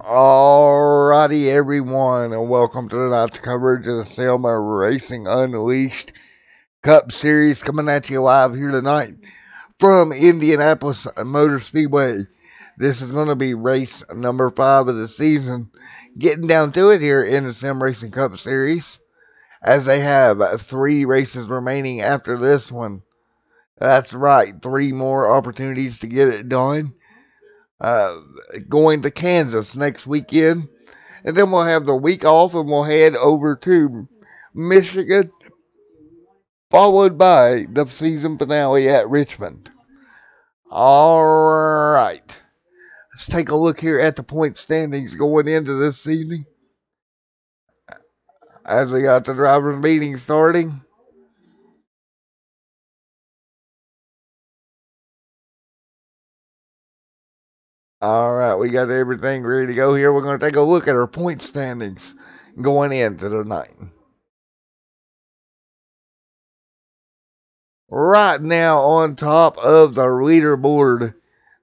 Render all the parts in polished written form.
Alrighty, everyone, and welcome to tonight's coverage of the Selma Racing Unleashed Cup Series, coming at you live here tonight from Indianapolis Motor Speedway. This is going to be race number 5 of the season, getting down to it here in the Sim Racing Cup Series, as they have 3 races remaining after this one. That's right, 3 more opportunities to get it done. Going to Kansas next weekend. And then we'll have the week off and we'll head over to Michigan, followed by the season finale at Richmond. All right. Let's take a look here at the point standings going into this evening. As we got the drivers' meeting starting. All right, we got everything ready to go here. We're going to take a look at our point standings going into the night. Right now on top of the leaderboard,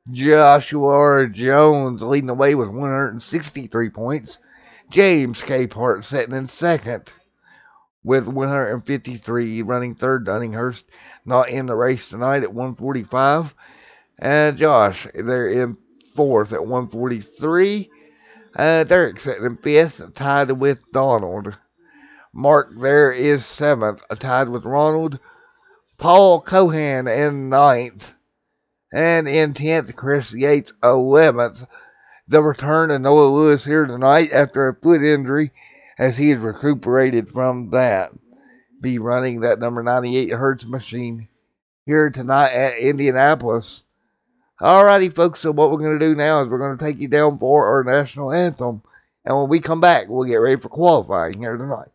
Joshua Jones leading the way with 163 points. James Capehart sitting in second with 153, running third. Dunninghurst not in the race tonight at 145. And Josh, they're in fourth at 143. Derek sitting in fifth, tied with Donald. Mark there is seventh, tied with Ronald. Paul Cohan in ninth. And in 10th, Chris Yates, 11th. The return of Noah Lewis here tonight after a foot injury, as he has recuperated from that. Be running that number 98 Hertz machine here tonight at Indianapolis. Alrighty, folks, so what we're going to do now is we're going to take you down for our national anthem. And when we come back, we'll get ready for qualifying here tonight.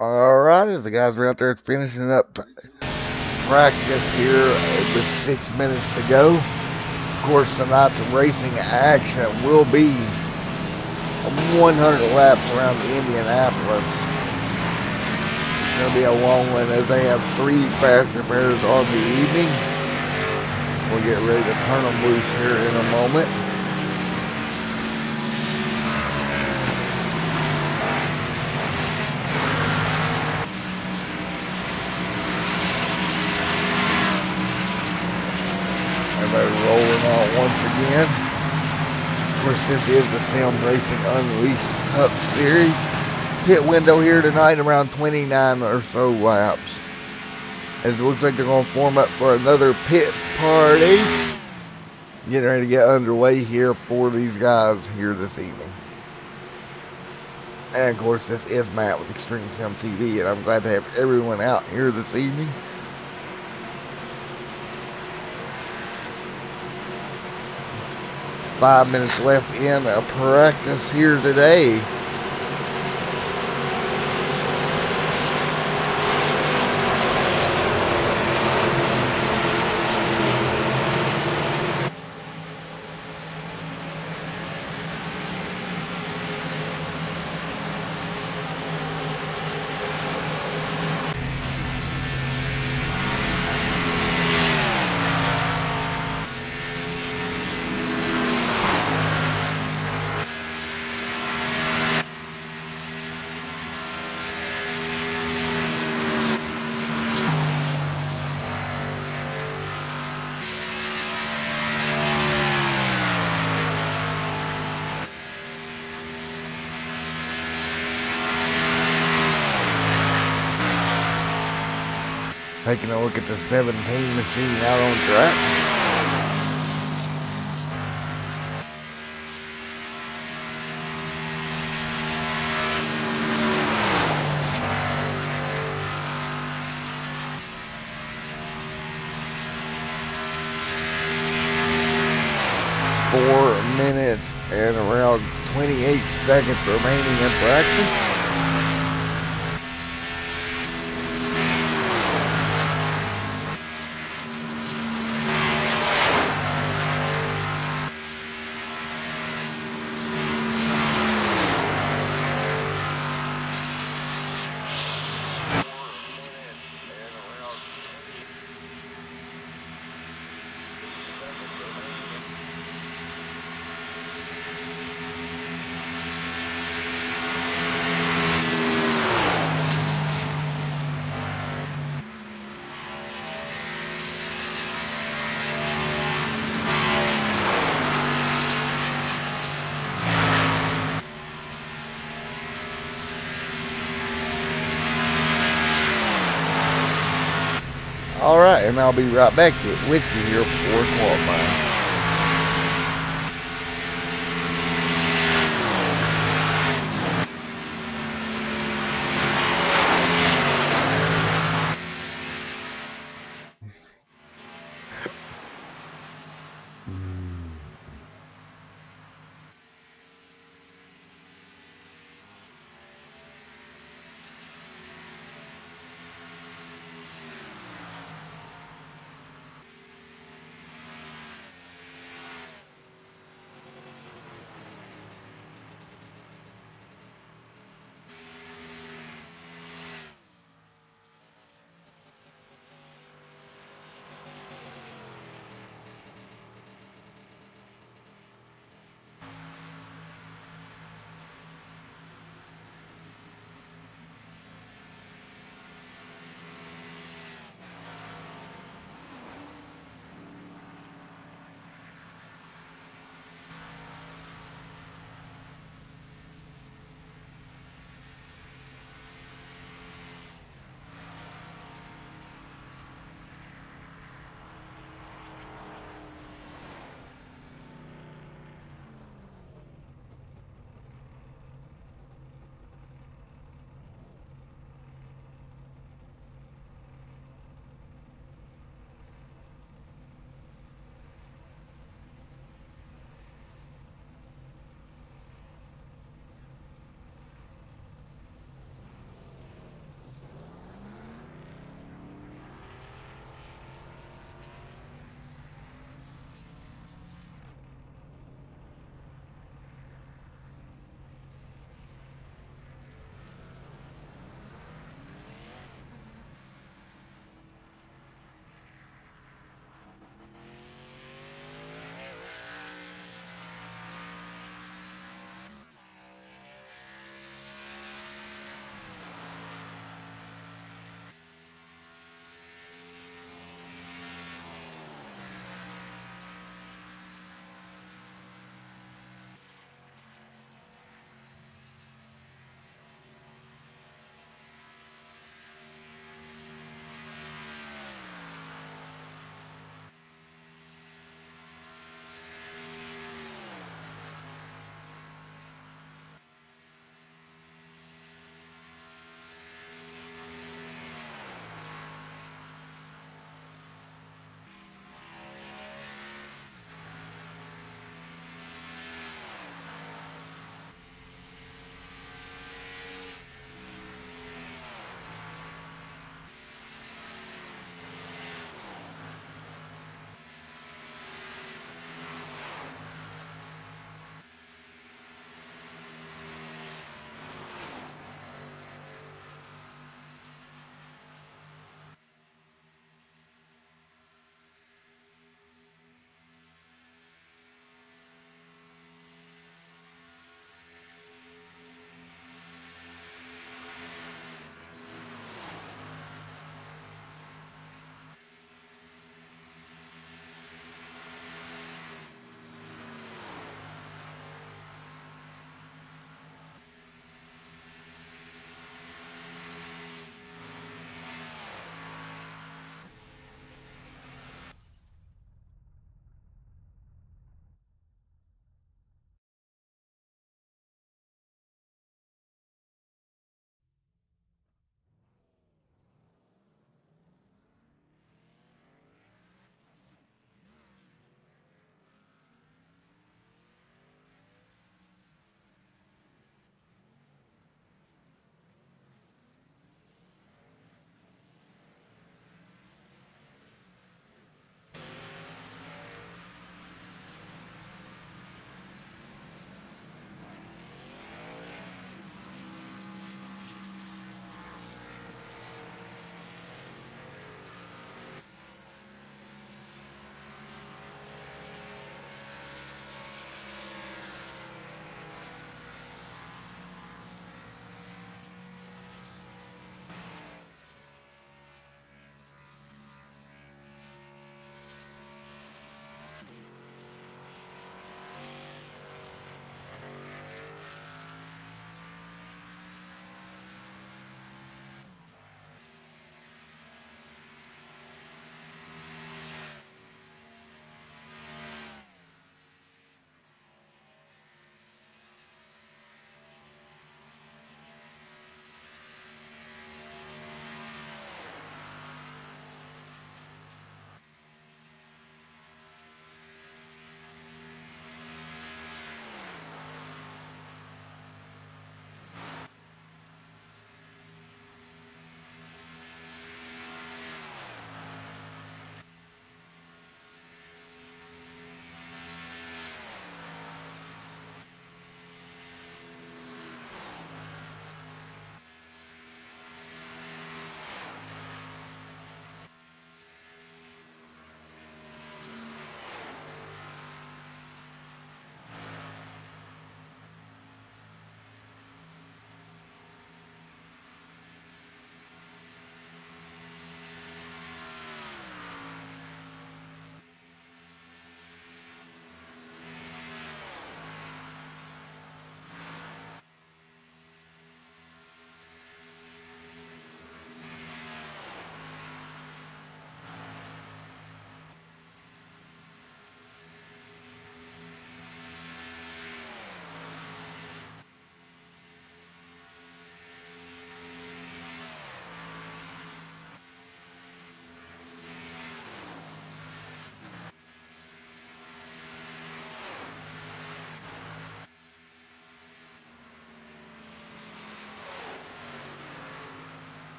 Alright, as the guys are out there finishing up practice here with 6 minutes to go. Of course, tonight's racing action will be 100 laps around Indianapolis. It's going to be a long one as they have 3 faster pairs on the evening. We'll get ready to turn them loose here in a moment. Everybody rolling on once again. Of course, this is the Sim Racing Unleashed Cup Series. Pit window here tonight around 29 or so laps. As it looks like they're going to form up for another pit party. Getting ready to get underway here for these guys here this evening. And of course, this is Matt with Extreme Sim TV, and I'm glad to have everyone out here this evening. Five minutes left in practice here today. Taking a look at the 17 machine out on track. Minutes and around 28 seconds remaining in practice. Alright, and I'll be right back with you here for qualifying.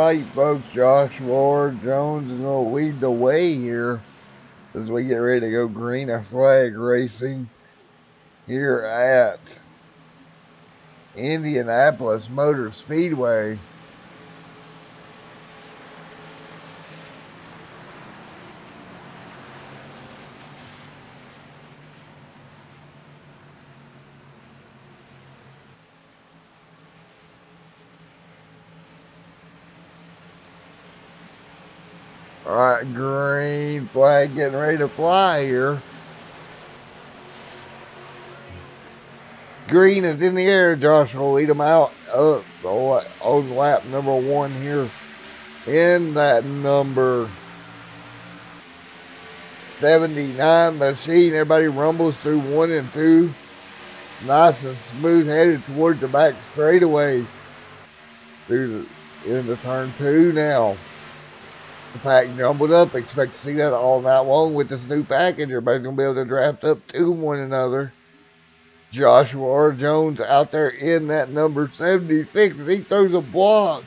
Alright, folks, Joshua Jones is going to lead the way here as we get ready to go green a flag racing here at Indianapolis Motor Speedway. Alright, green flag getting ready to fly here. Green is in the air. Josh will lead them out on lap number 1 here in that number 79 machine. Everybody rumbles through 1 and 2. Nice and smooth, headed towards the back straightaway into turn 2 now. The pack jumbled up. Expect to see that all night long with this new package. Everybody's going to be able to draft up to one another. Joshua R. Jones out there in that number 76 as he throws a block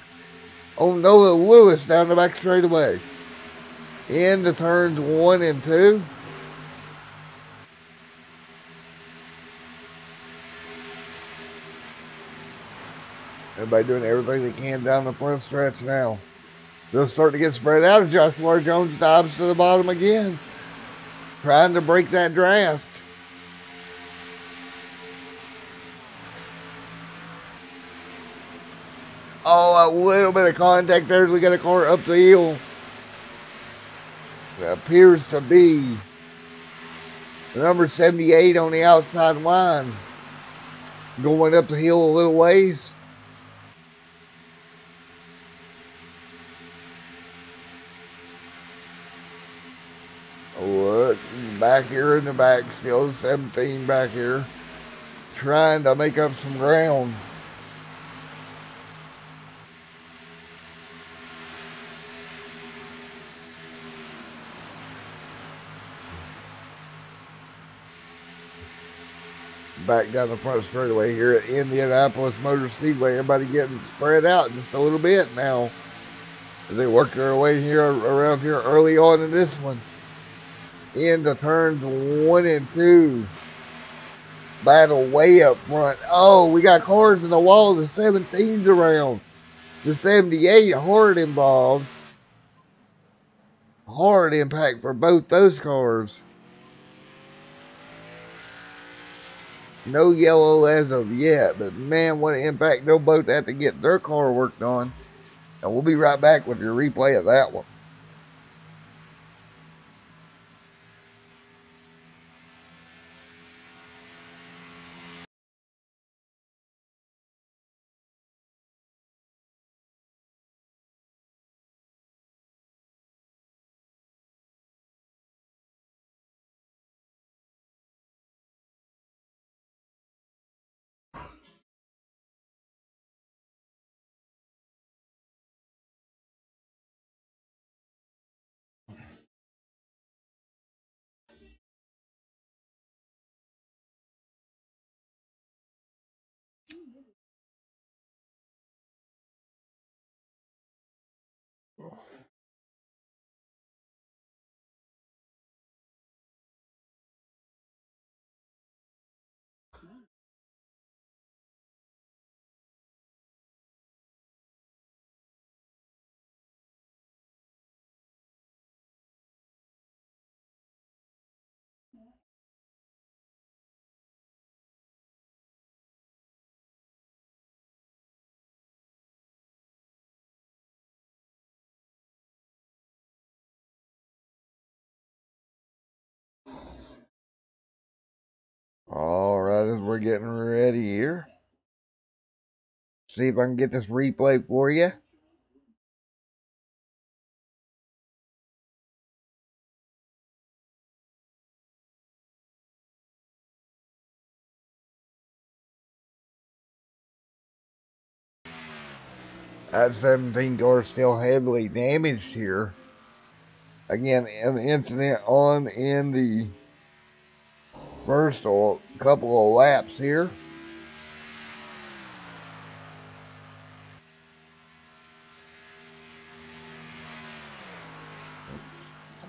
on Noah Lewis down the back straightaway. Into turns 1 and 2. Everybody doing everything they can down the front stretch now. They'll start to get spread out as Joshua R. Jones dives to the bottom again, trying to break that draft. Oh, a little bit of contact there as we got a car up the hill. It appears to be the number 78 on the outside line. Going up the hill a little ways. Look, back here in the back, still 17 back here, trying to make up some ground. Back down the front straightaway here at Indianapolis Motor Speedway. Everybody getting spread out just a little bit now as they work their way here around here early on in this one. Into turns 1 and 2. Battle way up front. Oh, we got cars in the wall. The 17's around. The 78 hard involved. Hard impact for both those cars. No yellow as of yet, but man, what an impact. They'll both have to get their car worked on. And we'll be right back with your replay of that one. All right, as we're getting ready here. See if I can get this replay for you. That 17 car still heavily damaged here. Again, an incident on in the first couple of laps here.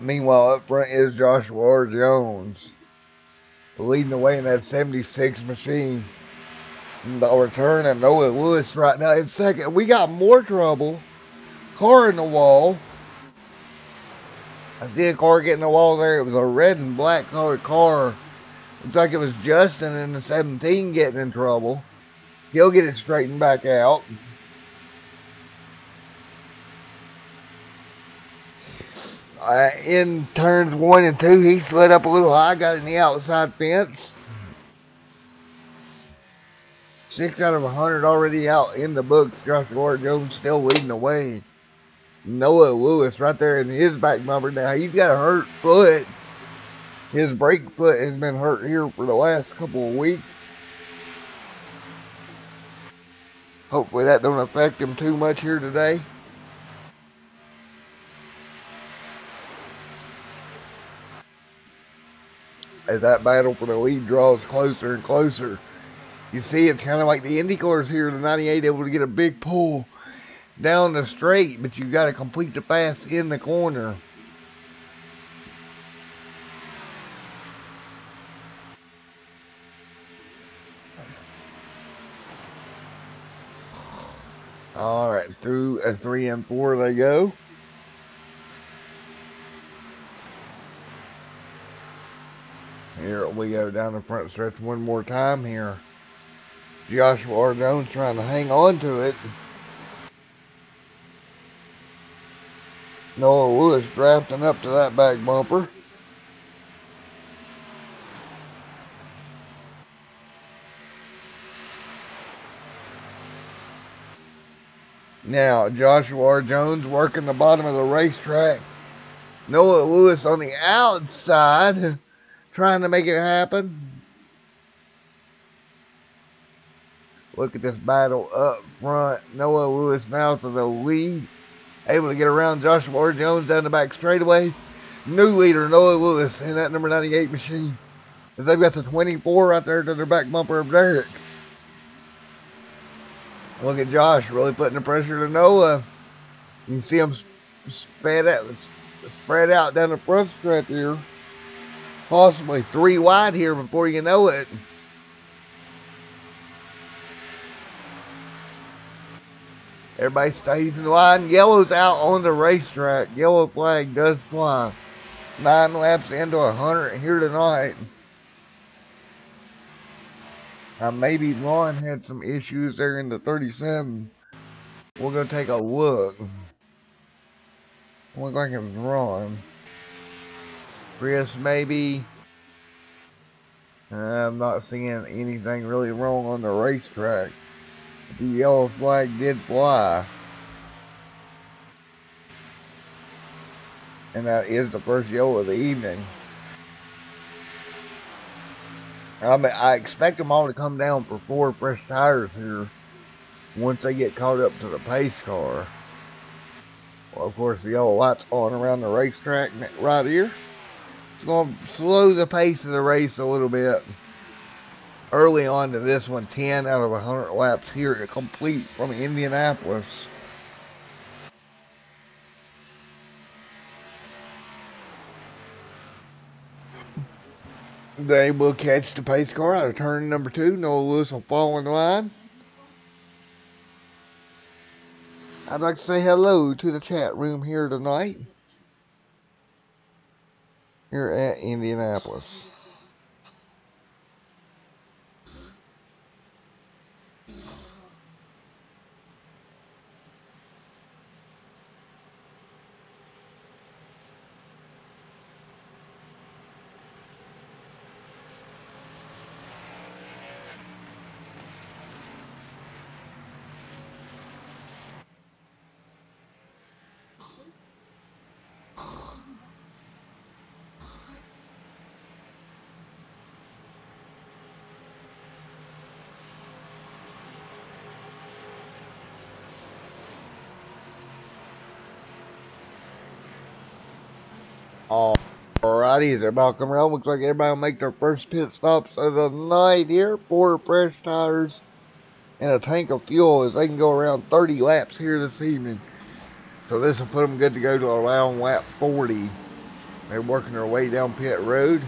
Meanwhile, up front is Joshua R. Jones, leading the way in that 76 machine. The return of Noah Lewis right now in second. We got more trouble. Car in the wall. I see a car getting the wall there. It was a red and black colored car. Looks like it was Justin in the 17 getting in trouble. He'll get it straightened back out. In turns 1 and 2, he slid up a little high, got in the outside fence. 6 out of 100 already out in the books. Joshua Jones still leading the way. Noah Lewis right there in his back bumper now. He's got a hurt foot. His brake foot has been hurt here for the last couple of weeks. Hopefully that don't affect him too much here today. As that battle for the lead draws closer and closer. You see, it's kind of like the Indy cars here, the 98 able to get a big pull down the straight, but you got to complete the pass in the corner. All right, through a 3 and 4 they go. Here we go down the front stretch one more time here. Joshua R. Jones trying to hang on to it. Noah Lewis drafting up to that back bumper. Now, Joshua R. Jones working the bottom of the racetrack. Noah Lewis on the outside trying to make it happen. Look at this battle up front. Noah Lewis now to the lead. Able to get around Joshua R. Jones down the back straightaway. New leader, Noah Lewis, in that number 98 machine. As they've got the 24 right there to their back bumper of Derek. Look at Josh really putting the pressure to Noah. You can see him spread out down the front stretch here. Possibly 3 wide here before you know it. Everybody stays in line. Yellow's out on the racetrack. Yellow flag does fly. 9 laps into 100 here tonight. Maybe Ron had some issues there in the 37. We're going to take a look. Look like it was Ron. Chris, maybe. I'm not seeing anything really wrong on the racetrack. The yellow flag did fly. And that is the first yellow of the evening. I expect them all to come down for 4 fresh tires here once they get caught up to the pace car. Well, of course, the yellow light's on around the racetrack right here. It's going to slow the pace of the race a little bit. Early on to this one, 10 out of 100 laps here to complete from Indianapolis. They will catch the pace car out of turn number 2. Noah Lewis will fall in line. I'd like to say hello to the chat room here tonight. Here at Indianapolis. Alrighty, they're about to come around. Looks like everybody will make their first pit stops of the night here. 4 fresh tires and a tank of fuel as they can go around 30 laps here this evening. So this will put them good to go to around lap 40. They're working their way down pit road.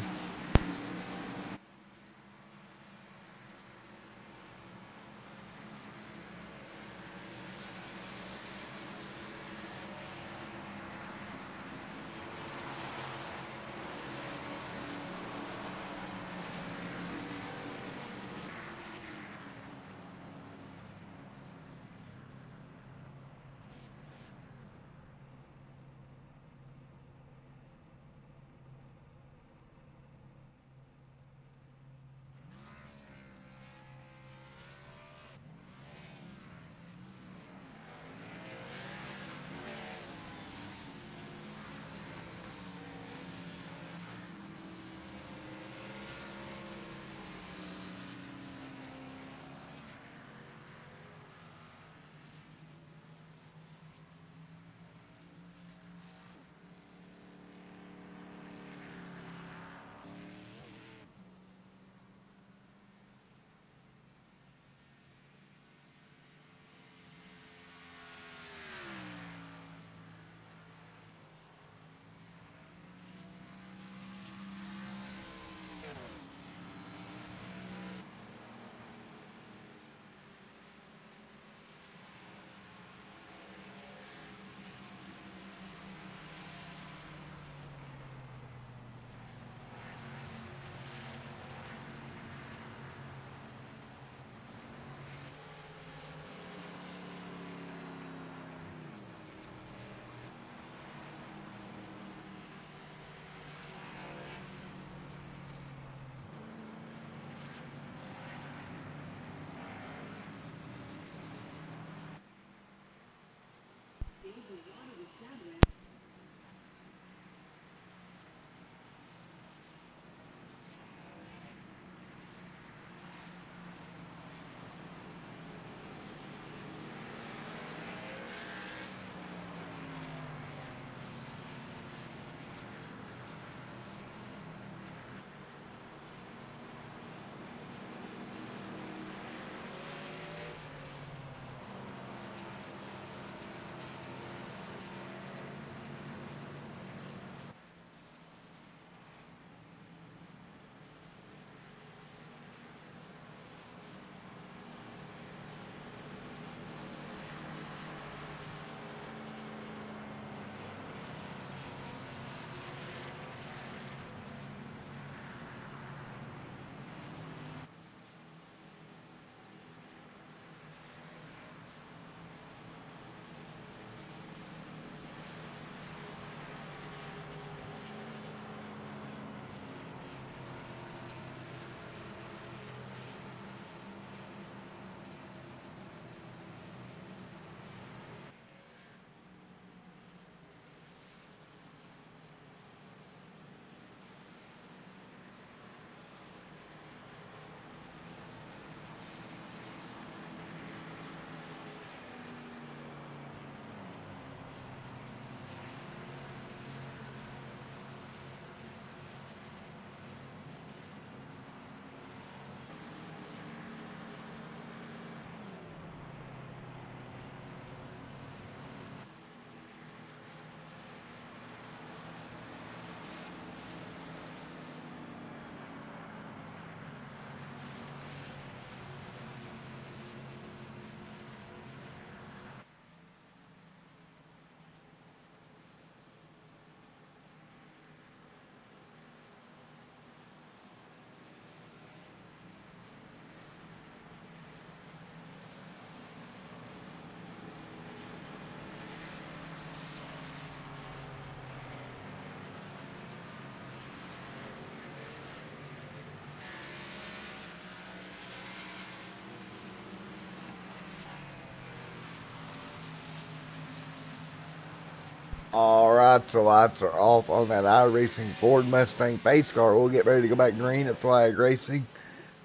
Alright, so lights are off on that iRacing Ford Mustang pace car. We'll get ready to go back green at Flag Racing.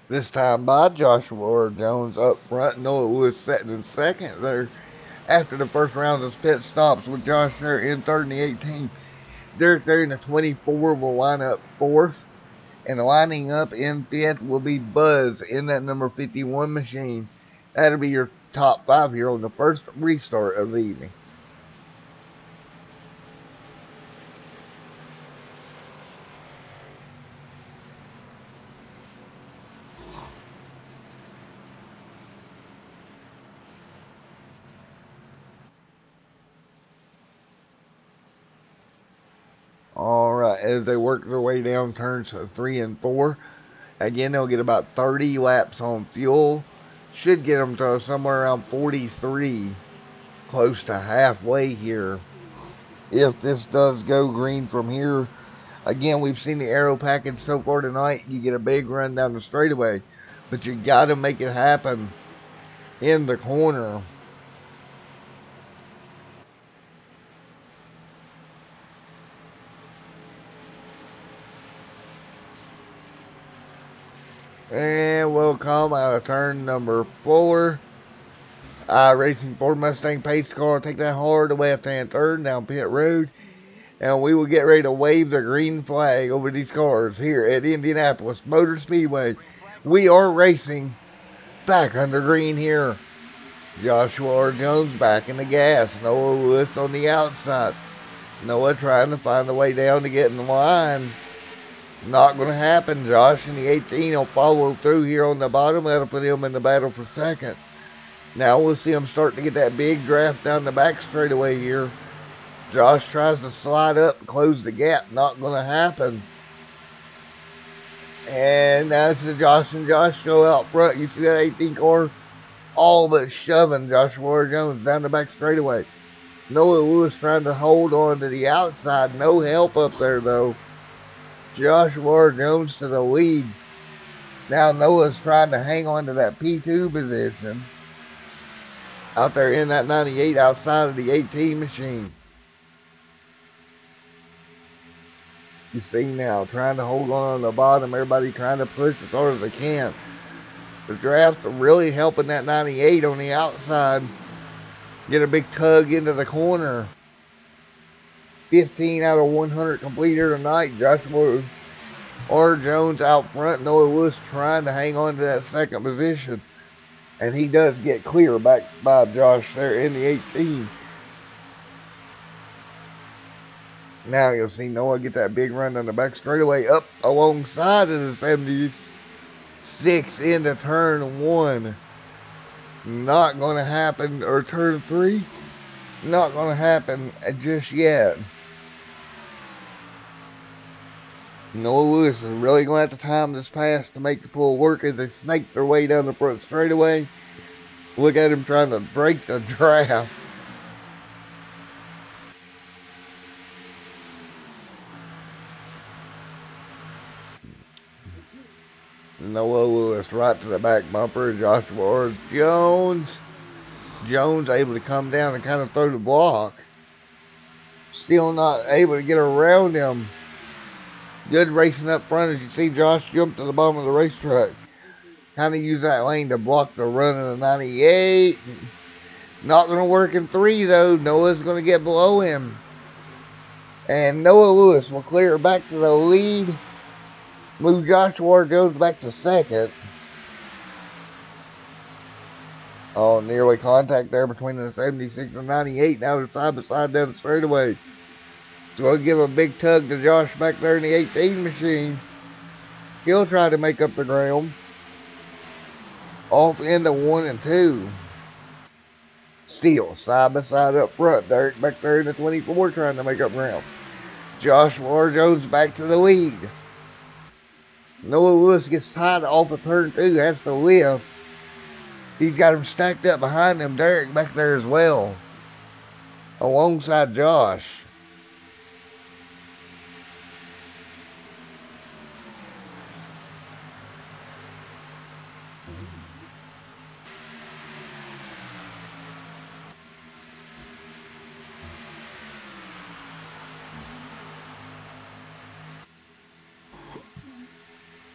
This time by Joshua Jones up front. Noah Lewis sitting in second there after the first round of pit stops with Josh there in third in the 18. Derek there in the 24 will line up fourth. And lining up in fifth will be Buzz in that number 51 machine. That'll be your top five here on the first restart of the evening. Alright, as they work their way down turns 3 and 4, again, they'll get about 30 laps on fuel. Should get them to somewhere around 43, close to halfway here. If this does go green from here, again, we've seen the aero package so far tonight. You get a big run down the straightaway, but you got to make it happen in the corner. And we'll come out of turn number 4. Racing Ford Mustang pace car, take that hard left-hand turn down pit road. And we will get ready to wave the green flag over these cars here at Indianapolis Motor Speedway. We are racing back under green here. Joshua R. Jones back in the gas. Noah Lewis on the outside. Noah trying to find a way down to get in the line. Not going to happen. Josh in the 18 will follow through here on the bottom. That'll put him in the battle for second. Now we'll see him start to get that big draft down the back straightaway here. Josh tries to slide up and close the gap. Not going to happen. And now it's the Josh and Josh show out front. You see that 18 car all but shoving Joshua Jones down the back straightaway. Noah Lewis trying to hold on to the outside. No help up there though. Joshua Jones to the lead. Now Noah's trying to hang on to that P2 position. Out there in that 98 outside of the 18 machine. You see now, trying to hold on the bottom. Everybody trying to push as hard as they can. The draft really helping that 98 on the outside. Get a big tug into the corner. 15 out of 100 complete here tonight. Joshua R. Jones out front. Noah Lewis trying to hang on to that second position. And he does get clear back by Josh there in the 18. Now you'll see Noah get that big run on the back straightaway up alongside of the 76 into turn 1. Not going to happen, or turn 3. Not going to happen just yet. Noah Lewis is really going to have to time this pass to make the pull work as they snake their way down the front straightaway. Look at him trying to break the draft. Noah Lewis right to the back bumper. Joshua R. Jones. Jones able to come down and kind of throw the block. Still not able to get around him. Good racing up front as you see Josh jump to the bottom of the racetrack. Kind of use that lane to block the run of the 98. Not going to work in 3 though. Noah's going to get below him. And Noah Lewis will clear back to the lead. Move Joshua Jones back to second. Oh, nearly contact there between the 76 and 98. Now they're side by side down the straightaway. So we'll give a big tug to Josh back there in the 18 machine. He'll try to make up the ground. Off into 1 and 2. Still side by side up front. Derek back there in the 24 trying to make up ground. Joshua Jones back to the lead. Noah Lewis gets tied off of turn 2, has to lift. He's got him stacked up behind him. Derek back there as well, alongside Josh.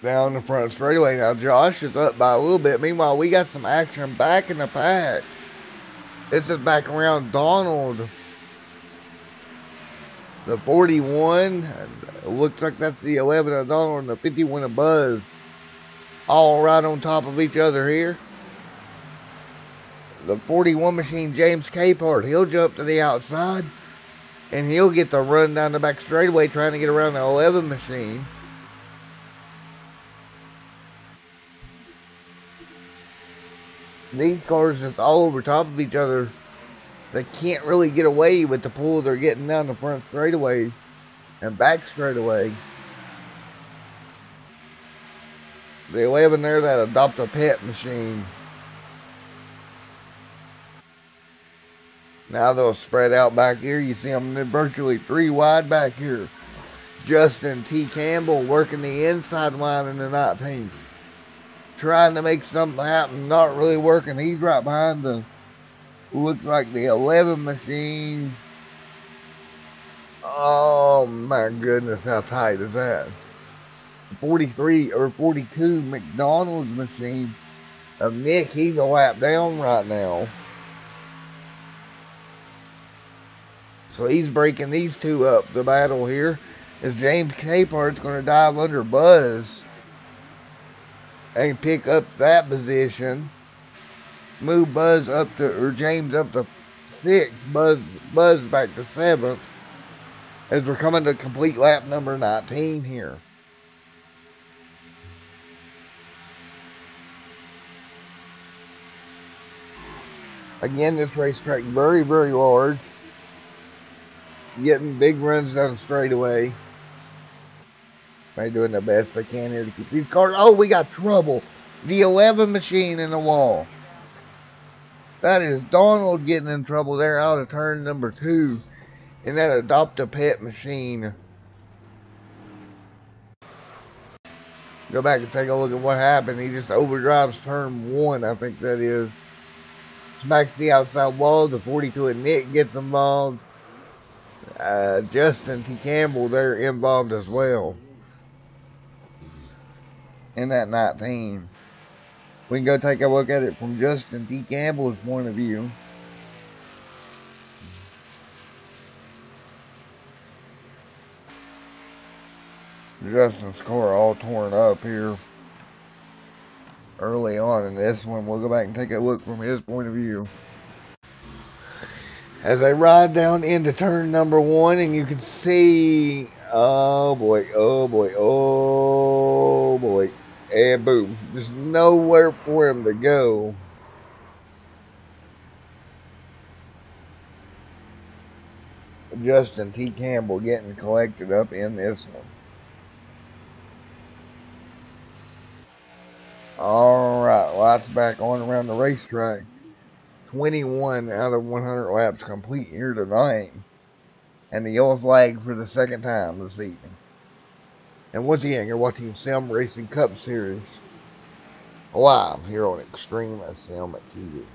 Down the front straightaway now. Josh is up by a little bit. Meanwhile, we got some action back in the pack. This is back around Donald. The 41. Looks like that's the 11 of Donald and the 51 of Buzz. All right on top of each other here. The 41 machine, James Capehart. He'll jump to the outside. And he'll get the run down the back straightaway trying to get around the 11 machine. These cars just all over top of each other. They can't really get away with the pull they're getting down the front straightaway. and back straightaway. The 11 there, that Adopt a Pet machine. Now they'll spread out back here. You see them virtually 3 wide back here. Justin T. Campbell working the inside line in the 19th. Trying to make something happen. Not really working. He's right behind the, looks like the 11 machine. Oh my goodness, how tight is that? 43 or 42 McDonald's machine of Nick. He's a lap down right now. So he's breaking these two up. The battle here is James Capart's going to dive under Buzz and pick up that position. Move Buzz up to, or James up to 6th. Buzz back to 7th. As we're coming to complete lap number 19 here. Again, this racetrack very, very large. Getting big runs down the straightaway. They're doing the best they can here to keep these cars. Oh, we got trouble. The 11 machine in the wall. That is Donald getting in trouble there out of turn number 2. In that Adopt a Pet machine. Go back and take a look at what happened. He just overdrives turn 1, I think that is. Smacks the outside wall. The 42 and Nick gets involved. Justin T. Campbell there involved as well. In that 19. We can go take a look at it from Justin T. Campbell's point of view. Justin's car all torn up here early on in this one. We'll go back and take a look from his point of view. As they ride down into turn number 1, and you can see, oh boy, oh boy, oh boy, and boom. There's nowhere for him to go. Justin T. Campbell getting collected up in this one. Alright, lights back on around the racetrack. 21 out of 100 laps complete here tonight. And the yellow flag for the second time this evening. And once again, you're watching Sim Racing Cup Series live here on Extreme Sim TV.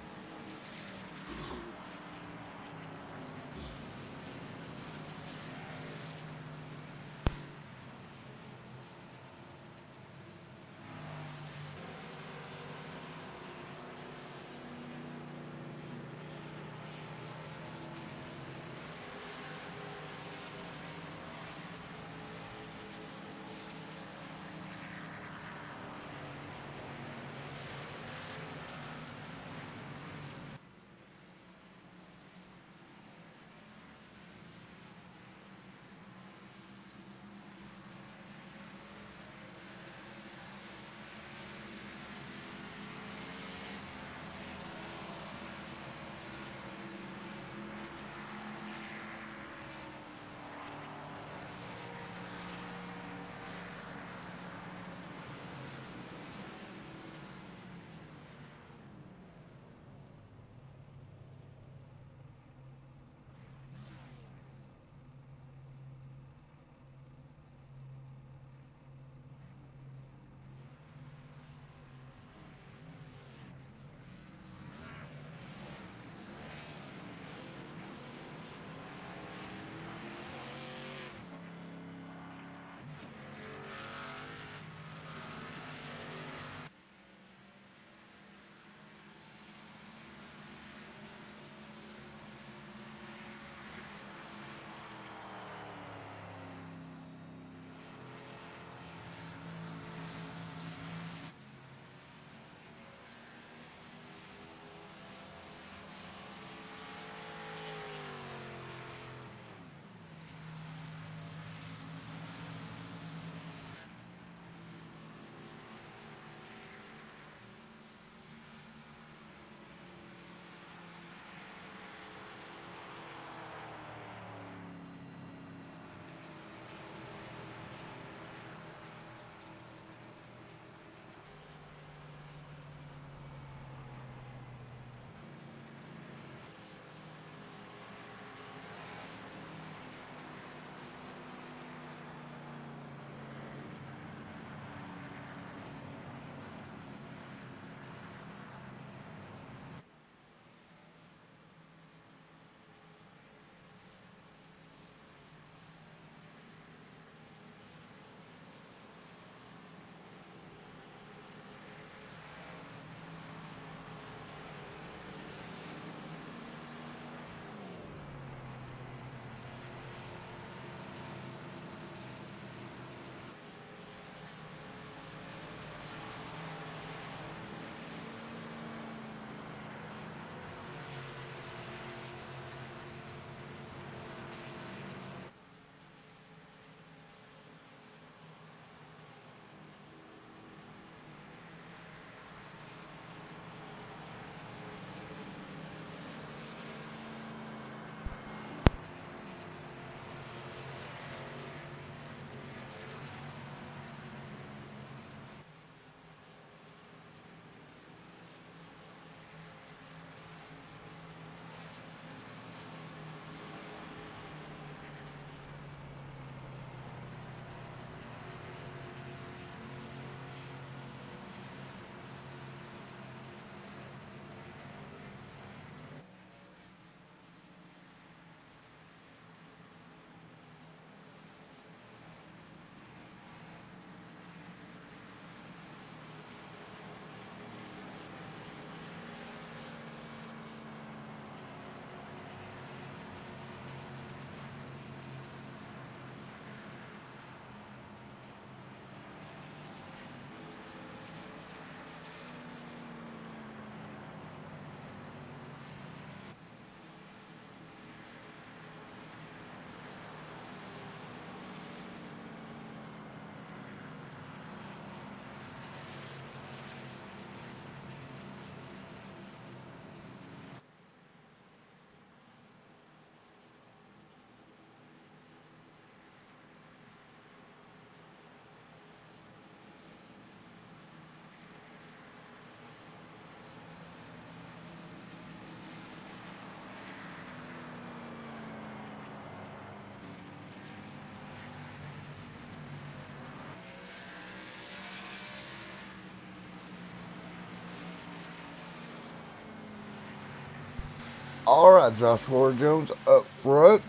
All right, Joshua Jones up front.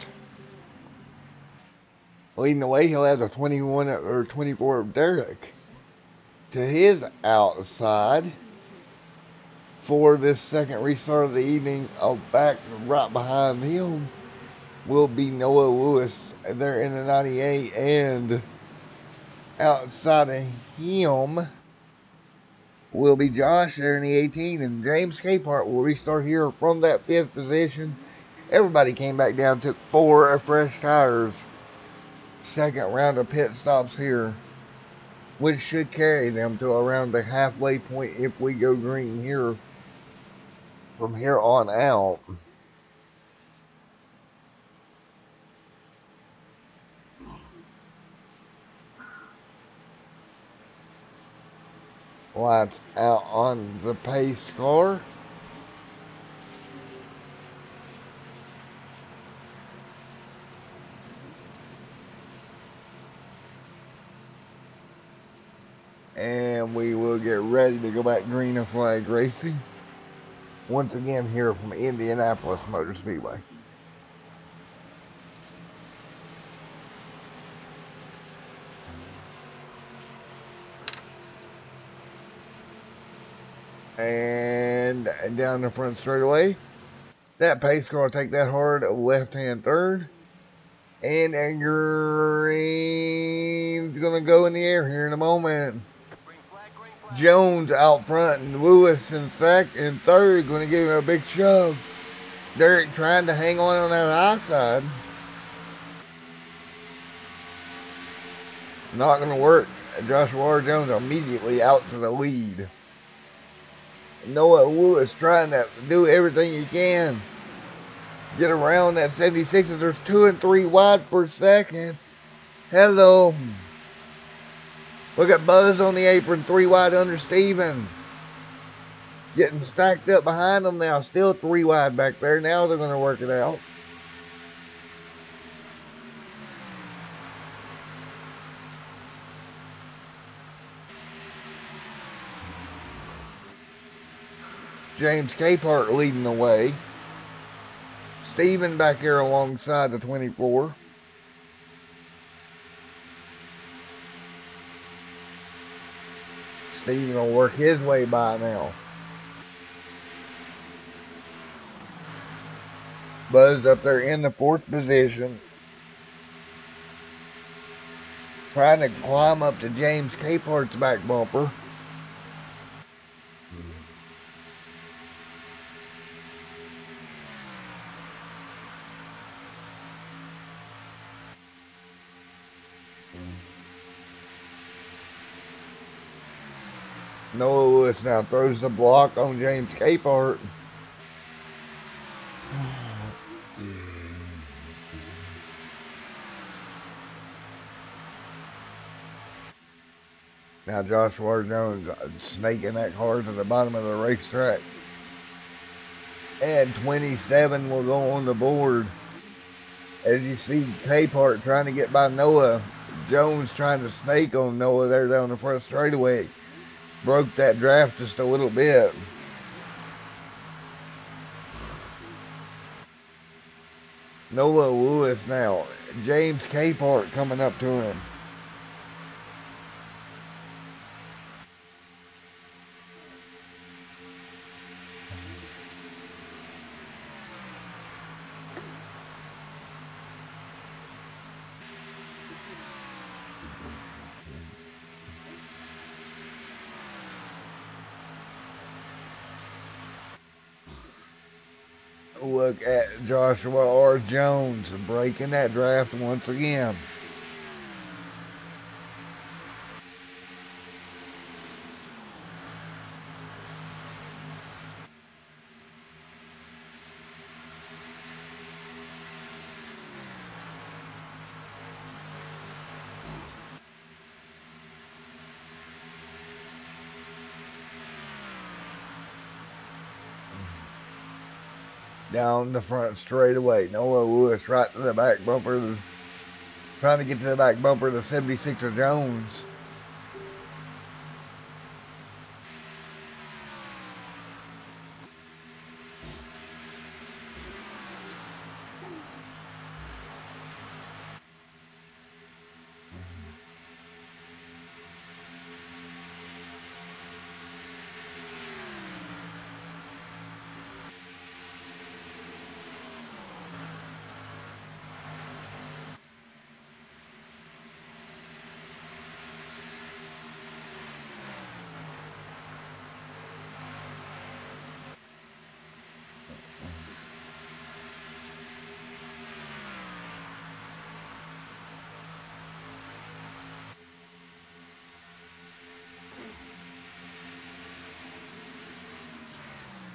Leading the way, he'll have the 21 or 24 of Derek. To his outside for this second restart of the evening, back right behind him will be Noah Lewis. They're in the 98, and outside of him will be Josh there in the 18, and James Capehart will restart here from that fifth position. Everybody came back down, took 4 fresh tires. Second round of pit stops here, which should carry them to around the halfway point if we go green here from here on out. Lights out on the pace car. And we will get ready to go back green and flag racing. Once again here from Indianapolis Motor Speedway. And down the front straightaway. That pace car will take that hard left-hand third. And green's going to go in the air here in a moment. Jones out front and Lewis in second and third, going to give him a big shove. Derek trying to hang on that high side. Not going to work. Joshua Jones immediately out to the lead. Noah Lewis trying to do everything he can. Get around that 76. There's 2 and 3 wide for second. Hello. Look at Buzz on the apron, 3 wide under Steven. Getting stacked up behind them now. Still 3 wide back there. Now they're going to work it out. James Capehart leading the way. Steven back here alongside the 24. Steven will work his way by now. Buzz up there in the 4th position. Trying to climb up to James Capehart's back bumper. Noah Lewis now throws the block on James Capehart. Now Joshua Jones snaking that car to the bottom of the racetrack. And 27 will go on the board. As you see Capehart trying to get by Noah. Jones trying to snake on Noah there down the front straightaway. Broke that draft just a little bit. Noah Lewis now. James Capehart coming up to him. Look at Joshua R. Jones breaking that draft once again. Down the front straightaway. Noah Lewis right to the back bumper. Trying to get to the back bumper of the 76er Jones.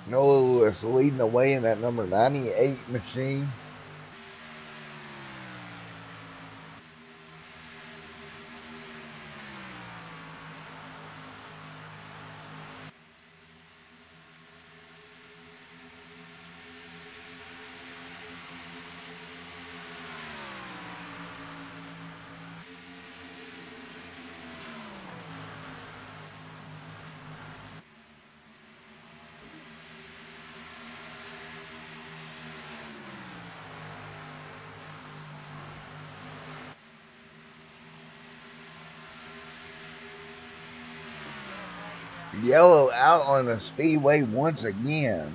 Noah Lewis leading the way in that number 98 machine. Yellow out on the speedway once again.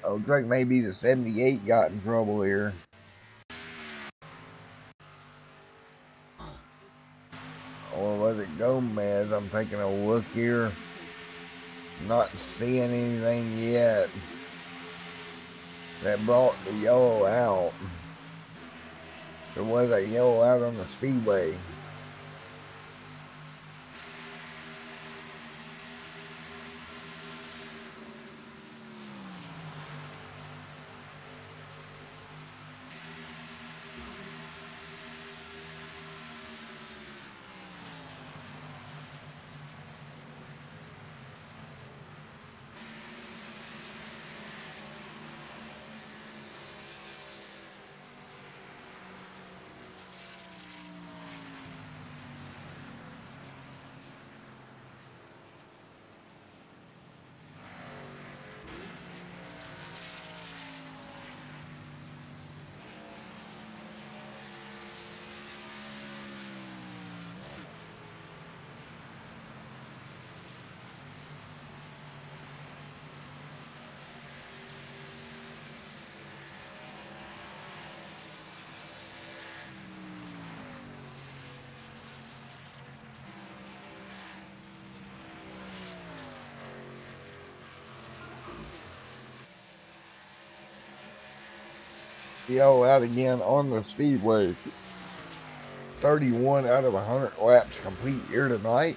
Oh, looks like maybe the 78 got in trouble here. Or was it Gomez? I'm taking a look here. Not seeing anything yet. That brought the yellow out. There was a yellow out on the speedway. Yellow out again on the speedway. 31 out of 100 laps complete here tonight.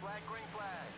flag, green flag.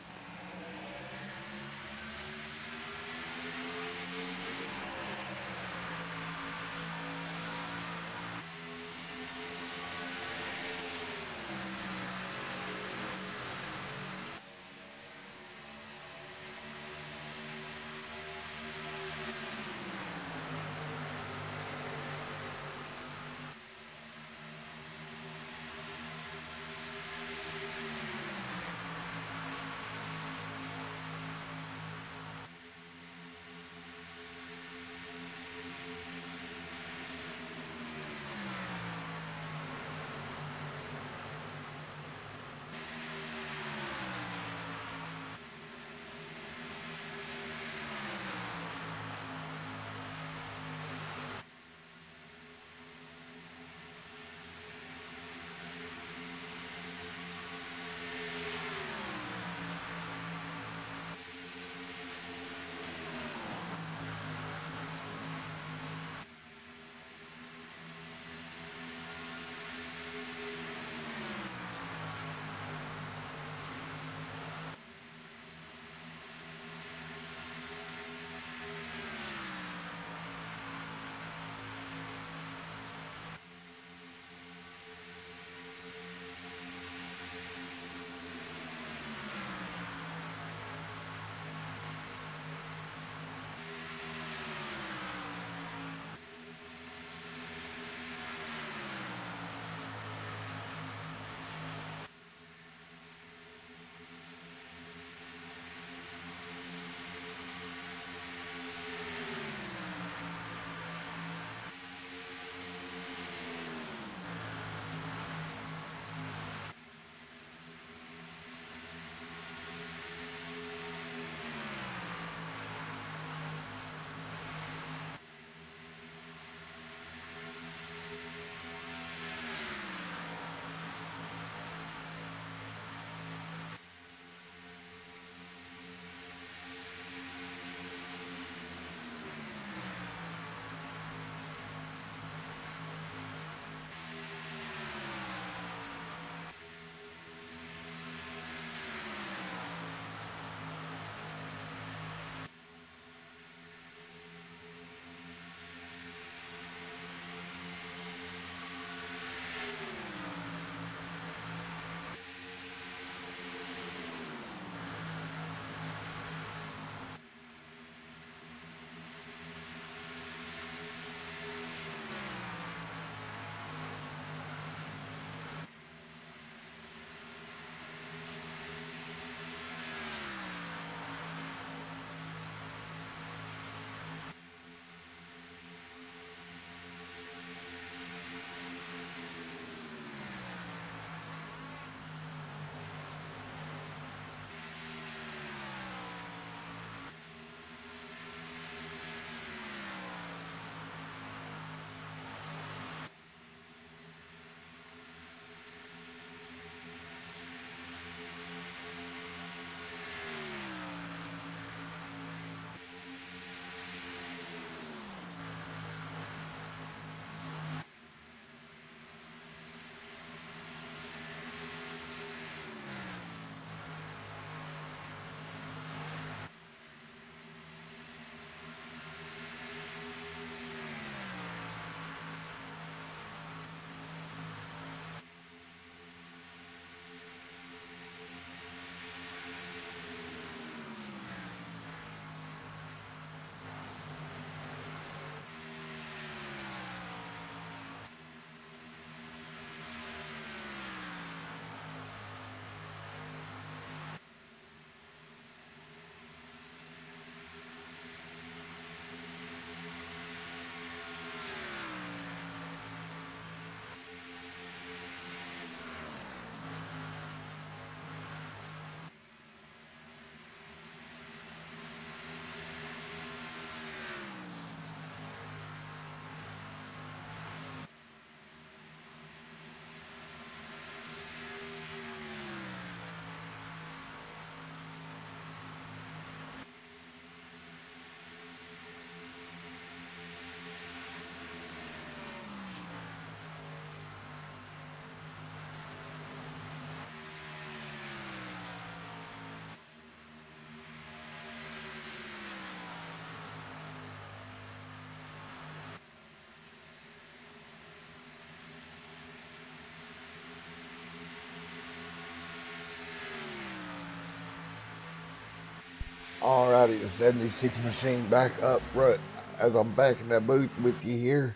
Alrighty, the 76 machine back up front as I'm back in the booth with you here.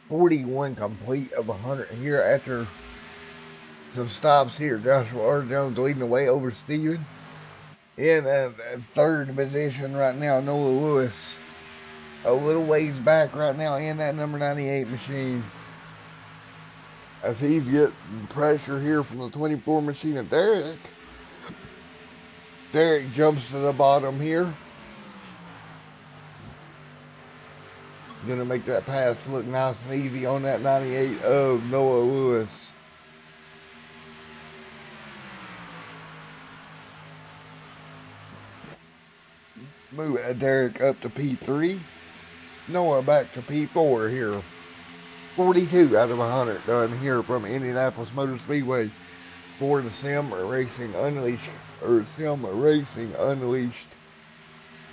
41 complete of 100 here after some stops here. Joshua R. Jones leading the way over Steven. In third position right now, Noah Lewis. A little ways back right now in that number 98 machine. As he's getting pressure here from the 24 machine of Derek. Derek jumps to the bottom here. Gonna make that pass look nice and easy on that 98 of Noah Lewis. Move Derek up to P3. Noah back to P4 here. 42 out of 100 done here from Indianapolis Motor Speedway for the Sim Racing Unleashed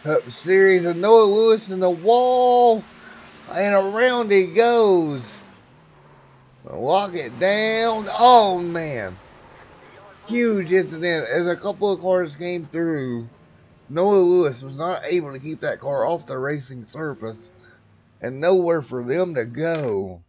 Cup Series of Noah Lewis in the wall, and around he goes. Lock it down. Oh man, huge incident as a couple of cars came through. Noah Lewis was not able to keep that car off the racing surface and nowhere for them to go.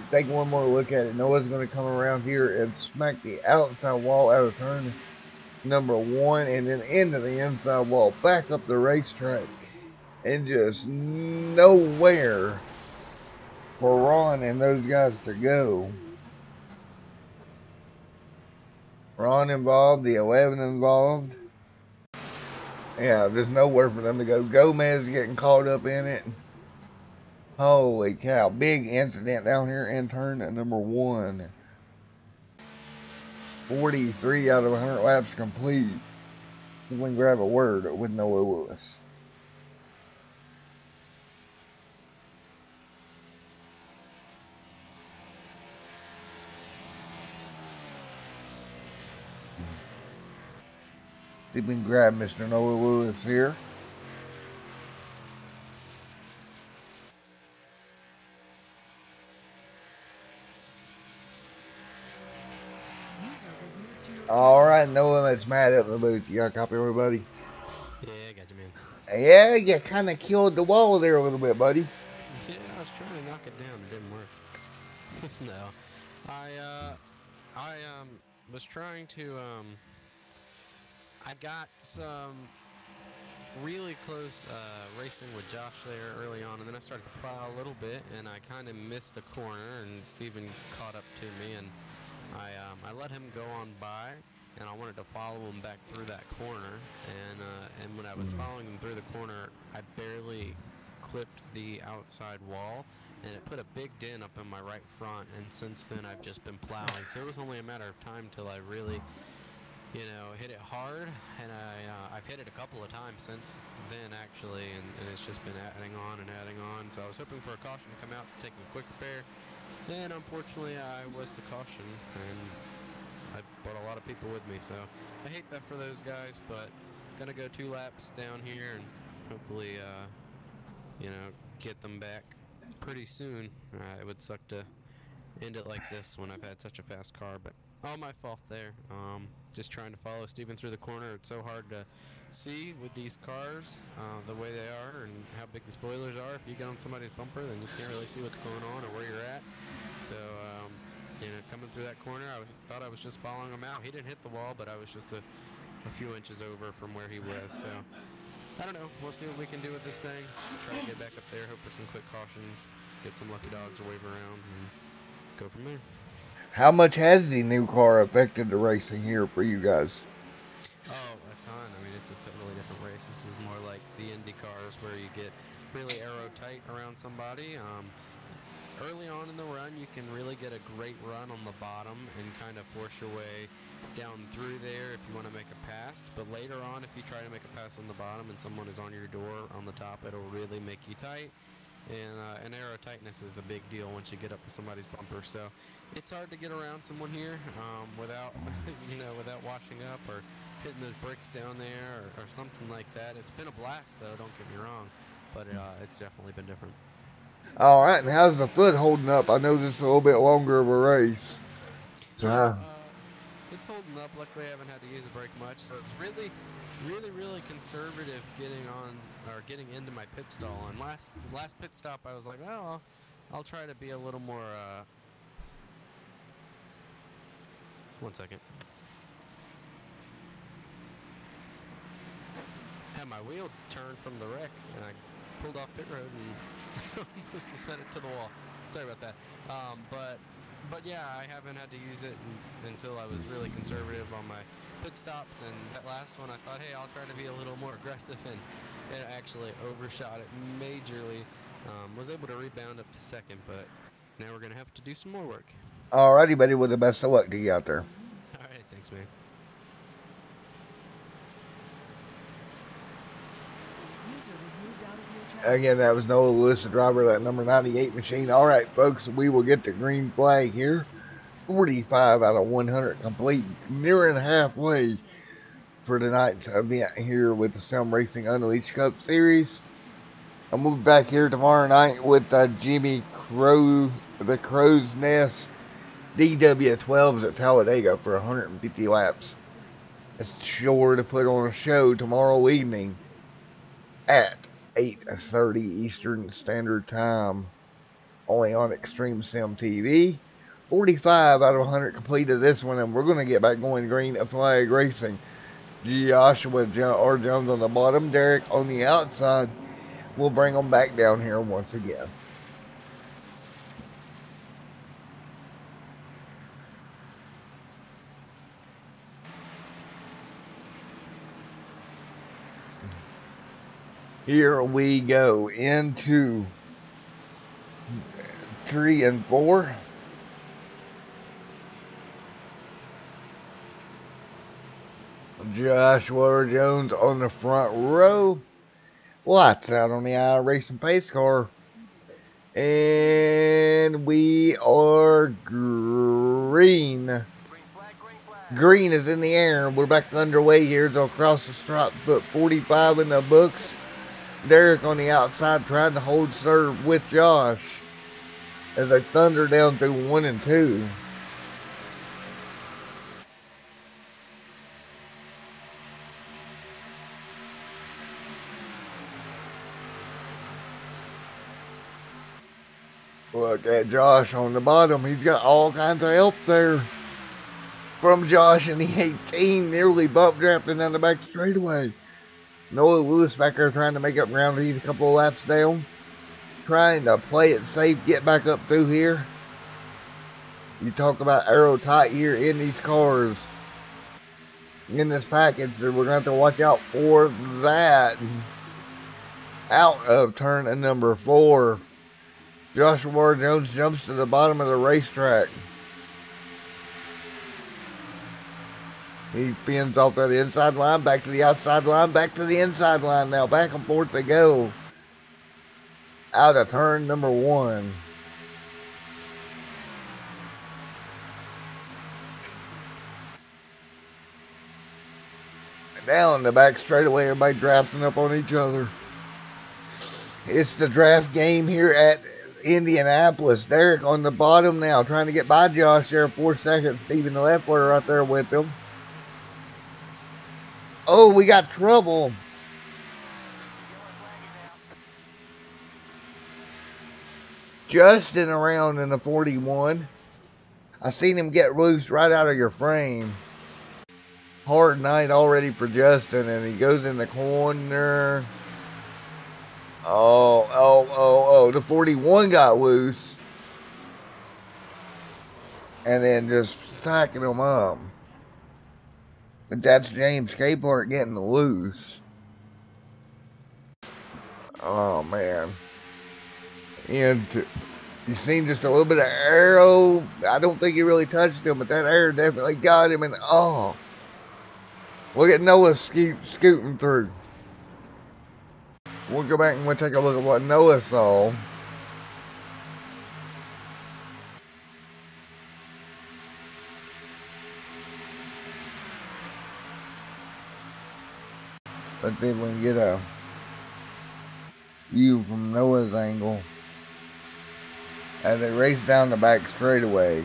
Take one more look at it. Noah's going to come around here and smack the outside wall out of turn number 1 and then into the inside wall, back up the racetrack, and just nowhere for Ron and those guys to go. Ron involved, the 11 involved. Yeah, there's nowhere for them to go. Gomez getting caught up in it. Holy cow, big incident down here in turn number 1. 43 out of 100 laps complete. We can grab a word with Noah Lewis. See if we can grab Mr. Noah Lewis here. Alright, Noah, let's Matt up in the booth. You got a copy, everybody? Yeah, I got you, man. Yeah, you kind of killed the wall there a little bit, buddy. Yeah, I was trying to knock it down. It didn't work. No. I was trying to, I got some really close racing with Josh there early on, and then I started to plow a little bit, and I kind of missed a corner, and Steven caught up to me, and I let him go on by, and I wanted to follow him back through that corner, and when I was following him through the corner, I barely clipped the outside wall, and it put a big dent up in my right front, and since then I've just been plowing, so it was only a matter of time till I really, you know, hit it hard, and I've hit it a couple of times since then actually, and it's just been adding on, so I was hoping for a caution to come out, taking a quick repair, and unfortunately I was the caution, and I brought a lot of people with me, so I hate that for those guys, but gonna go 2 laps down here and hopefully you know, get them back pretty soon. It would suck to end it like this when I've had such a fast car, but all my fault there. Just trying to follow Steven through the corner. It's so hard to see with these cars, the way they are and how big the spoilers are. If you get on somebody's bumper, then you can't really see what's going on or where you're at. So, you know, coming through that corner, I thought I was just following him out. He didn't hit the wall, but I was just a few inches over from where he was. So, I don't know. We'll see what we can do with this thing. Try to get back up there, hope for some quick cautions, get some lucky dogs or wave arounds, and go from there. How much has the new car affected the racing here for you guys? Oh, a ton. I mean, it's a totally different race. This is more like the Indy cars where you get really aero tight around somebody. Early on in the run, you can really get a great run on the bottom and kind of force your way down through there if you want to make a pass. But later on, if you try to make a pass on the bottom and someone is on your door on the top, it'll really make you tight. And aero tightness is a big deal once you get up to somebody's bumper. So it's hard to get around someone here without, you know, without washing up or hitting those bricks down there or something like that. It's been a blast, though. Don't get me wrong, but it's definitely been different. All right, and how's the foot holding up? I know this is a little bit longer of a race. So, it's holding up. Luckily, I haven't had to use the brake much. So it's really conservative getting into my pit stall. And last pit stop, I was like, well, I'll try to be a little more. One second. Had my wheel turned from the wreck, and I pulled off pit road and almost sent it to the wall. Sorry about that. But yeah, I haven't had to use it until I was really conservative on my pit stops. And that last one, I thought, hey, I'll try to be a little more aggressive, and it actually overshot it majorly. Was able to rebound up to second, but now we're gonna have to do some more work. Alrighty, buddy. Well, the best of luck to you out there. All right, thanks, man. Again, that was Noah Lewis, the driver of that number 98 machine. All right, folks, we will get the green flag here. 45 out of 100 complete, nearing halfway for tonight's event here with the Sim Racing Unleashed Cup Series. I'll move back here tomorrow night with Jimmy Crow, the Crow's Nest DW12s at Talladega for 150 laps. It's sure to put on a show tomorrow evening at 8:30 Eastern Standard Time, only on Extreme Sim TV. 45 out of 100 completed this one, and we're going to get back going green flag racing. Joshua Jones on the bottom, Derek on the outside. We'll bring them back down here once again. Here we go into 3 and 4. Joshua Jones on the front row. Lights out on the iRacing pace car. And we are green. Green is in the air. We're back underway here. So across the stripe, put 45 in the books. Derek on the outside trying to hold serve with Josh as they thunder down through 1 and 2. Look at Josh on the bottom. He's got all kinds of help there from Josh in the 18, nearly bump drafting down the back straightaway. Noah Lewis back there trying to make up ground. He's a couple of laps down. Trying to play it safe, get back up through here. You talk about aero tight here in these cars. In this package, we're going to have to watch out for that. Out of turn number 4. Joshua Jones jumps to the bottom of the racetrack. He spins off that inside line, back to the outside line, back to the inside line now. Back and forth they go. Out of turn number 1. Down the back straightaway, everybody drafting up on each other. It's the draft game here at Indianapolis. Derek on the bottom now, trying to get by Josh there. 4 seconds. Steven Leffler right there with him. Oh, we got trouble. Justin around in the 41. I seen him get loose right out of your frame. Hard night already for Justin, and he goes in the corner. Oh, the 41 got loose. And then just stacking them up. But that's James Capehart getting loose. Oh, man. And you seen just a little bit of aero. I don't think he really touched him, but that air definitely got him. And, oh. Look at Noah scooting through. We'll go back and we'll take a look at what Noah saw. Let's see if we can get a view from Noah's angle as they race down the back straightaway.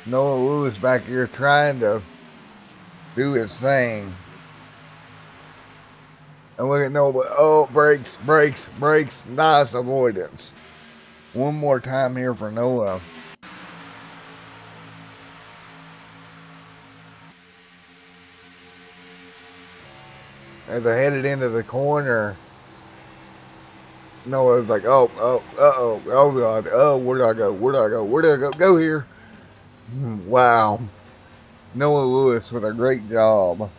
Noah Lewis back here trying to do his thing. And look at Noah. Oh, brakes, brakes, brakes. Nice avoidance. One more time here for Noah. As they're headed into the corner, Noah's like, oh, oh God, oh, where do I go? Where do I go? Where do I go? Go here. Wow. Noah Lewis with a great job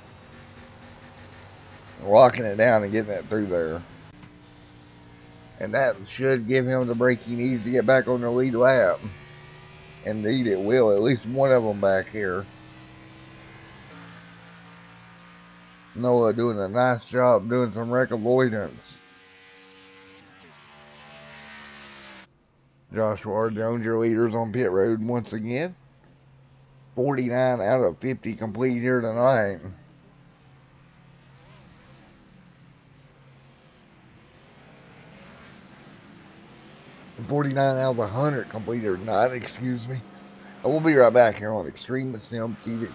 locking it down and getting it through there. And that should give him the break he needs to get back on the lead lap. Indeed it will, at least one of them back here. Noah doing a nice job doing some wreck avoidance. Joshua R. Jones, your leaders on pit road once again. 49 out of 50 complete here tonight. 49 out of 100 complete here tonight, excuse me. I will be right back here on Extreme Sim TV.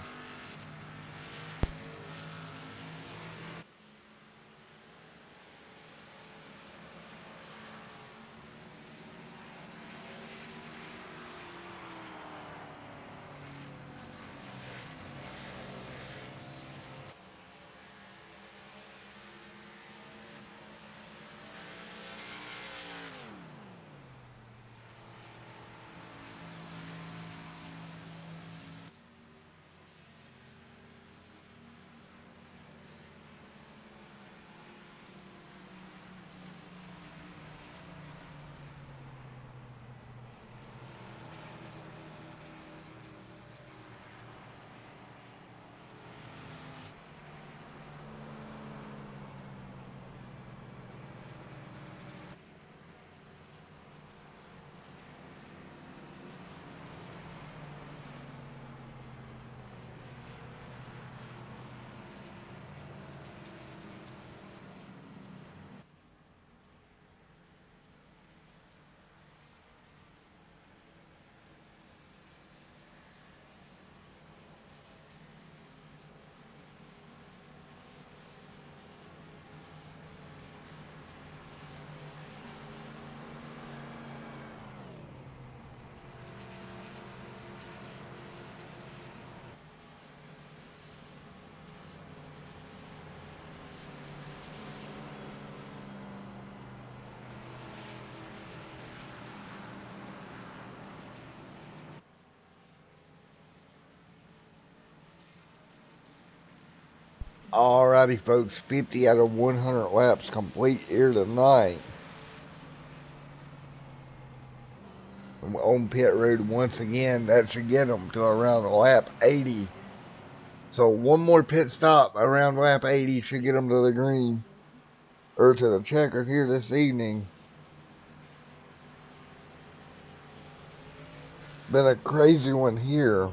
Alrighty, folks, 50 out of 100 laps complete here tonight. On pit road once again, that should get them to around lap 80. So one more pit stop around lap 80 should get them to the green, or to the checkered here this evening. Been a crazy one here.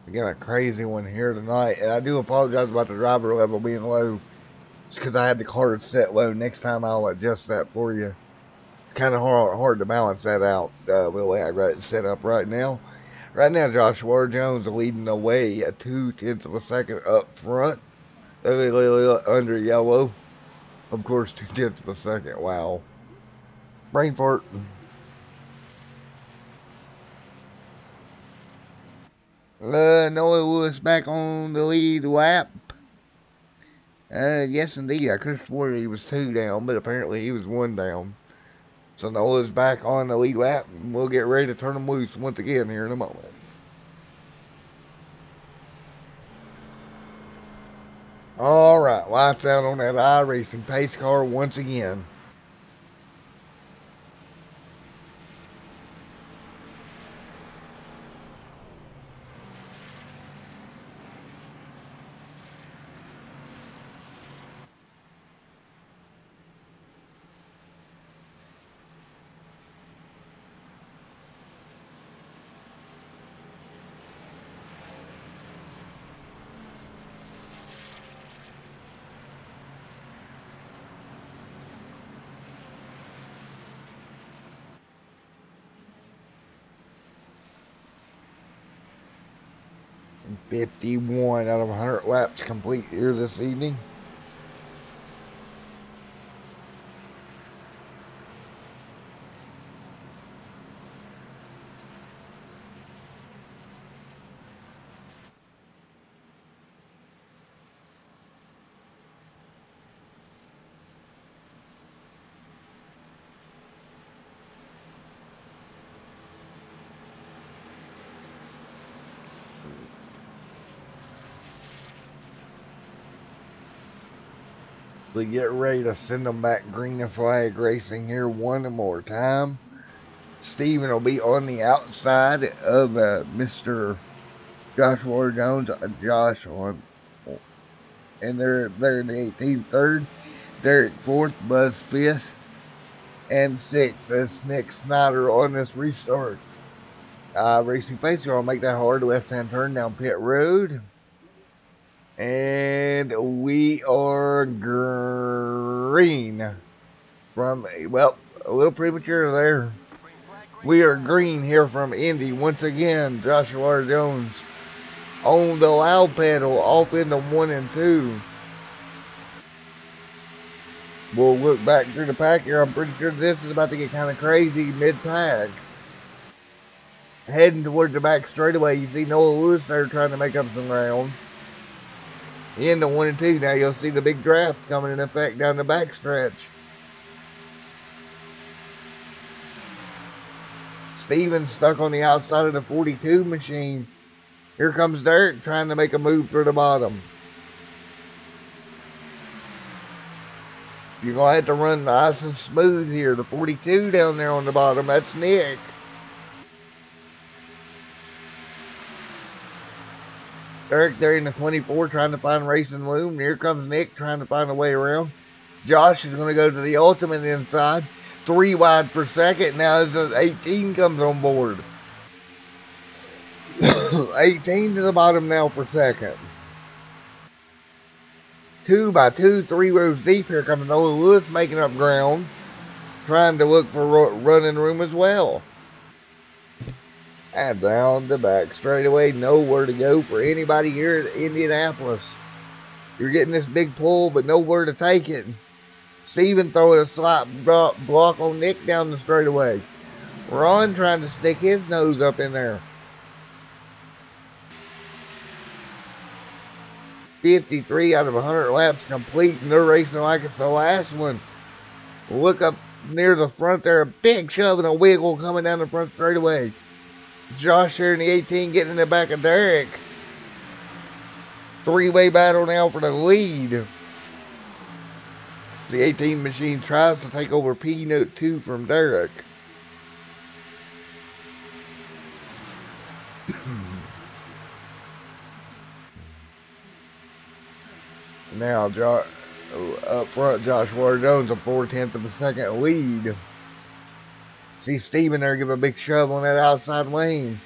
Again, a crazy one here tonight. And I do apologize about the driver level being low. It's because I had the card set low. Next time I'll adjust that for you. It's kind of hard to balance that out. Really, I got it set up right now. Right now, Joshua R. Jones leading the way at 0.2 of a second up front. Under yellow. Of course, 0.2 of a second. Wow. Brain fart. Noah Lewis back on the lead lap. Yes, indeed. I could have sworn he was 2 down, but apparently he was 1 down. So Noah's back on the lead lap, and we'll get ready to turn him loose once again here in a moment. Alright, lights out on that iRacing pace car once again. 51 out of 100 laps complete here this evening. We get ready to send them back green and flag racing here one more time. Steven will be on the outside of Mr. Joshua Jones. Josh on, and they're in the 18th third. Derek fourth, Buzz fifth, and sixth. That's Nick Snyder on this restart. Racing Face, you're going to make that hard left-hand turn down pit road. And we are green from, well, a little premature there. We are green here from Indy. Once again, Joshua Jones on the loud pedal off into 1 and 2. We'll look back through the pack here. I'm pretty sure this is about to get kind of crazy mid-pack. Heading toward the back straightaway, you see Noah Lewis there trying to make up some ground. In the 1 and 2, now you'll see the big draft coming in effect down the back stretch. Steven's stuck on the outside of the 42 machine. Here comes Derek trying to make a move for the bottom. You're going to have to run nice and smooth here. The 42 down there on the bottom, that's Nick. Derek there in the 24 trying to find racing loom. And here comes Nick trying to find a way around. Josh is going to go to the ultimate inside. 3 wide for second. Now as the 18 comes on board. 18 to the bottom now for second. 2 by 2, 3 rows deep. Here comes Noah Lewis making up ground. Trying to look for running room as well. And down the back straightaway, nowhere to go for anybody here at Indianapolis. You're getting this big pull, but nowhere to take it. Steven throwing a slight block on Nick down the straightaway. Ron trying to stick his nose up in there. 53 out of 100 laps complete, and they're racing like it's the last one. Look up near the front there, a big shove and a wiggle coming down the front straightaway. Josh here in the 18 getting in the back of Derek. 3-way battle now for the lead. The 18 machine tries to take over P-Note 2 from Derek. Now, up front, Joshua Jones, a 4/10 of a second lead. See Steven there give a big shove on that outside lane,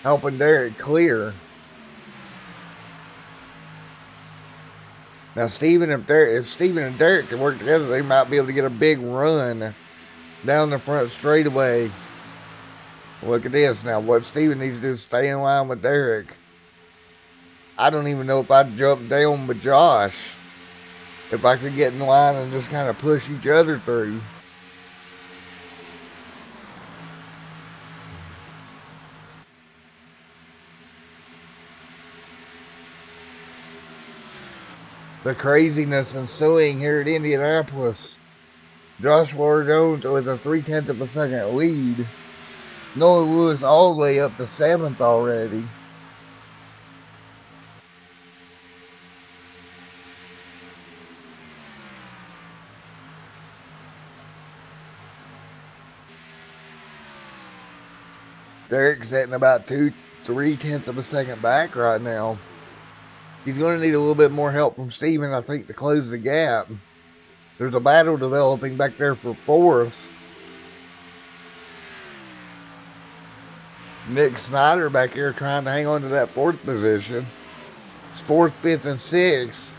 helping Derek clear. Now, if Steven and Derek can work together, they might be able to get a big run down the front straightaway. Look at this now. What Steven needs to do is stay in line with Derek. I don't even know if I'd jump down with Josh if I could get in line and just kind of push each other through. The craziness ensuing here at Indianapolis. Joshua Jones with a 3/10 of a second lead. Noah Lewis all the way up to 7th already. Derek's sitting about 3/10 of a second back right now. He's going to need a little bit more help from Steven, I think, to close the gap. There's a battle developing back there for 4th. Nick Snyder back here trying to hang on to that 4th position. It's 4th, 5th, and 6th.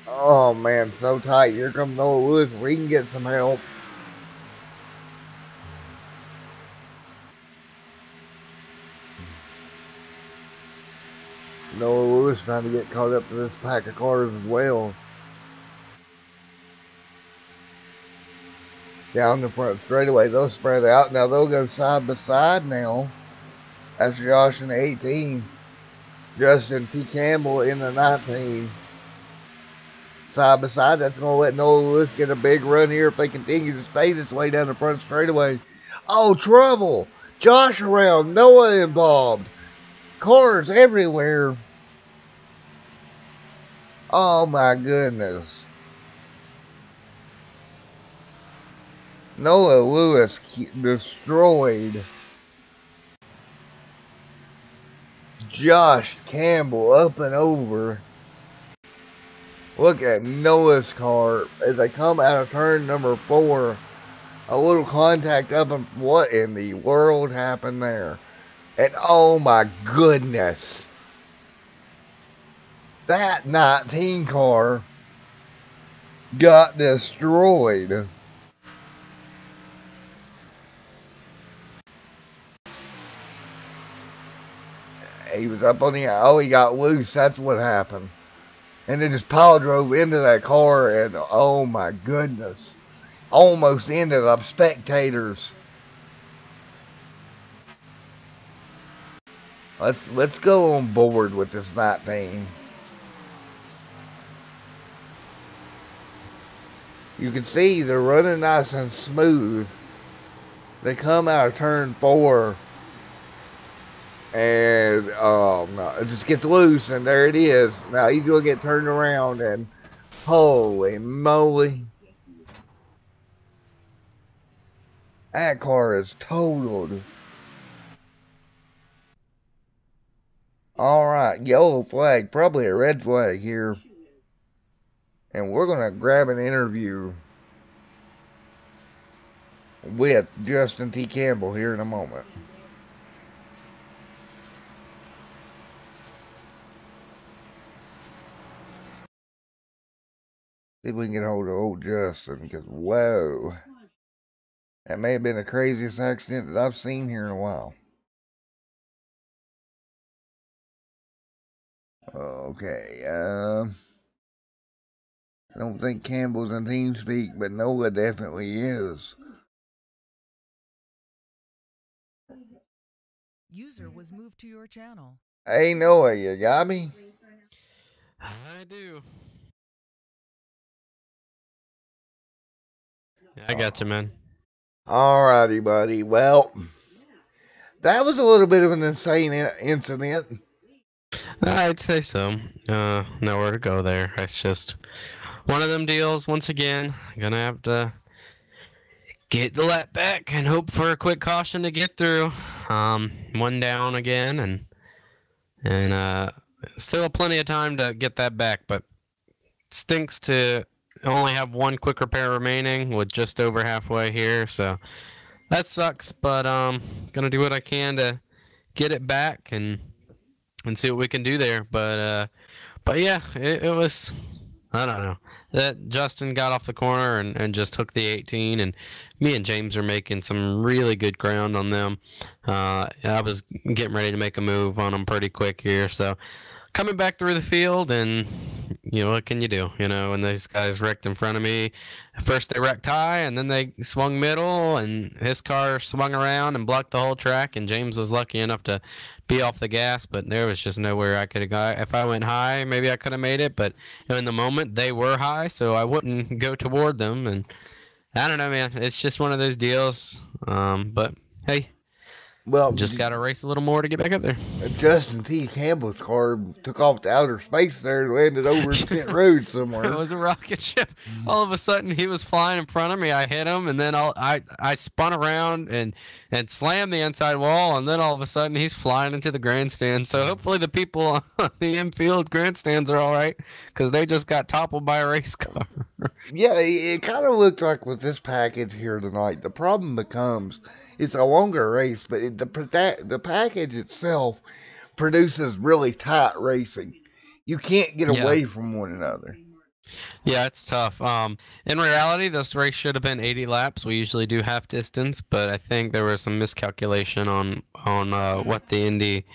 Oh, man, so tight. Here comes Noah Lewis. We can get some help. Noah Lewis trying to get caught up to this pack of cars as well. Down the front straightaway, they'll spread out. Now they'll go side by side now. That's Josh in the 18. Justin T. Campbell in the 19. Side by side, that's going to let Noah Lewis get a big run here if they continue to stay this way down the front straightaway. Oh, trouble! Josh around, Noah involved. Cars everywhere. Oh my goodness. Noah Lewis destroyed Josh Campbell up and over. Look at Noah's car as they come out of turn number 4. A little contact up and what in the world happened there? And oh my goodness. That 19 car got destroyed. He was up on the, oh, he got loose. That's what happened. And then just pile drove into that car, and oh my goodness. Almost ended up spectators. Let's go on board with this 19. You can see they're running nice and smooth. They come out of turn 4. And oh no, it just gets loose, and there it is. Now he's gonna get turned around, and holy moly, that car is totaled. All right, yellow flag, probably a red flag here, and we're gonna grab an interview with Justin T. Campbell here in a moment. See if we can get a hold of old Justin, because whoa, that may have been the craziest accident that I've seen here in a while. Okay, I don't think Campbell's in TeamSpeak, but Noah definitely is. User was moved to your channel. Hey Noah, you got me? I do. I got you, man. Alrighty, buddy. Well, that was a little bit of an insane incident. I'd say so. Nowhere to go there. It's just one of them deals. Once again, gonna have to get the lap back and hope for a quick caution to get through. One down again, and still plenty of time to get that back, but stinks to only have one quick repair remaining with just over halfway here. So that sucks, but gonna do what I can to get it back and see what we can do there. But yeah, it was, I don't know. That Justin got off the corner and just hooked the 18, and me and James are making some really good ground on them. I was getting ready to make a move on them pretty quick here, so coming back through the field, and what can you do? When these guys wrecked in front of me, first they wrecked high, and then they swung middle, and his car swung around and blocked the whole track, and James was lucky enough to be off the gas, but there was just nowhere I could have got. If I went high, maybe I could have made it, but in the moment they were high, so I wouldn't go toward them, and I don't know, man. It's just one of those deals, but hey. Well, just got to race a little more to get back up there. Justin T. Campbell's car took off to outer space there and landed over in Kent Road somewhere. It was a rocket ship. All of a sudden, he was flying in front of me. I hit him, and then I spun around and slammed the inside wall, and then all of a sudden, he's flying into the grandstand. So hopefully the people on the infield grandstands are all right, because they just got toppled by a race car. Yeah, it kind of looked like with this package here tonight, the problem becomes it's a longer race, but the package itself produces really tight racing. You can't get away from one another. Yeah, it's tough. In reality, this race should have been 80 laps. We usually do half distance, but I think there was some miscalculation on what the Indy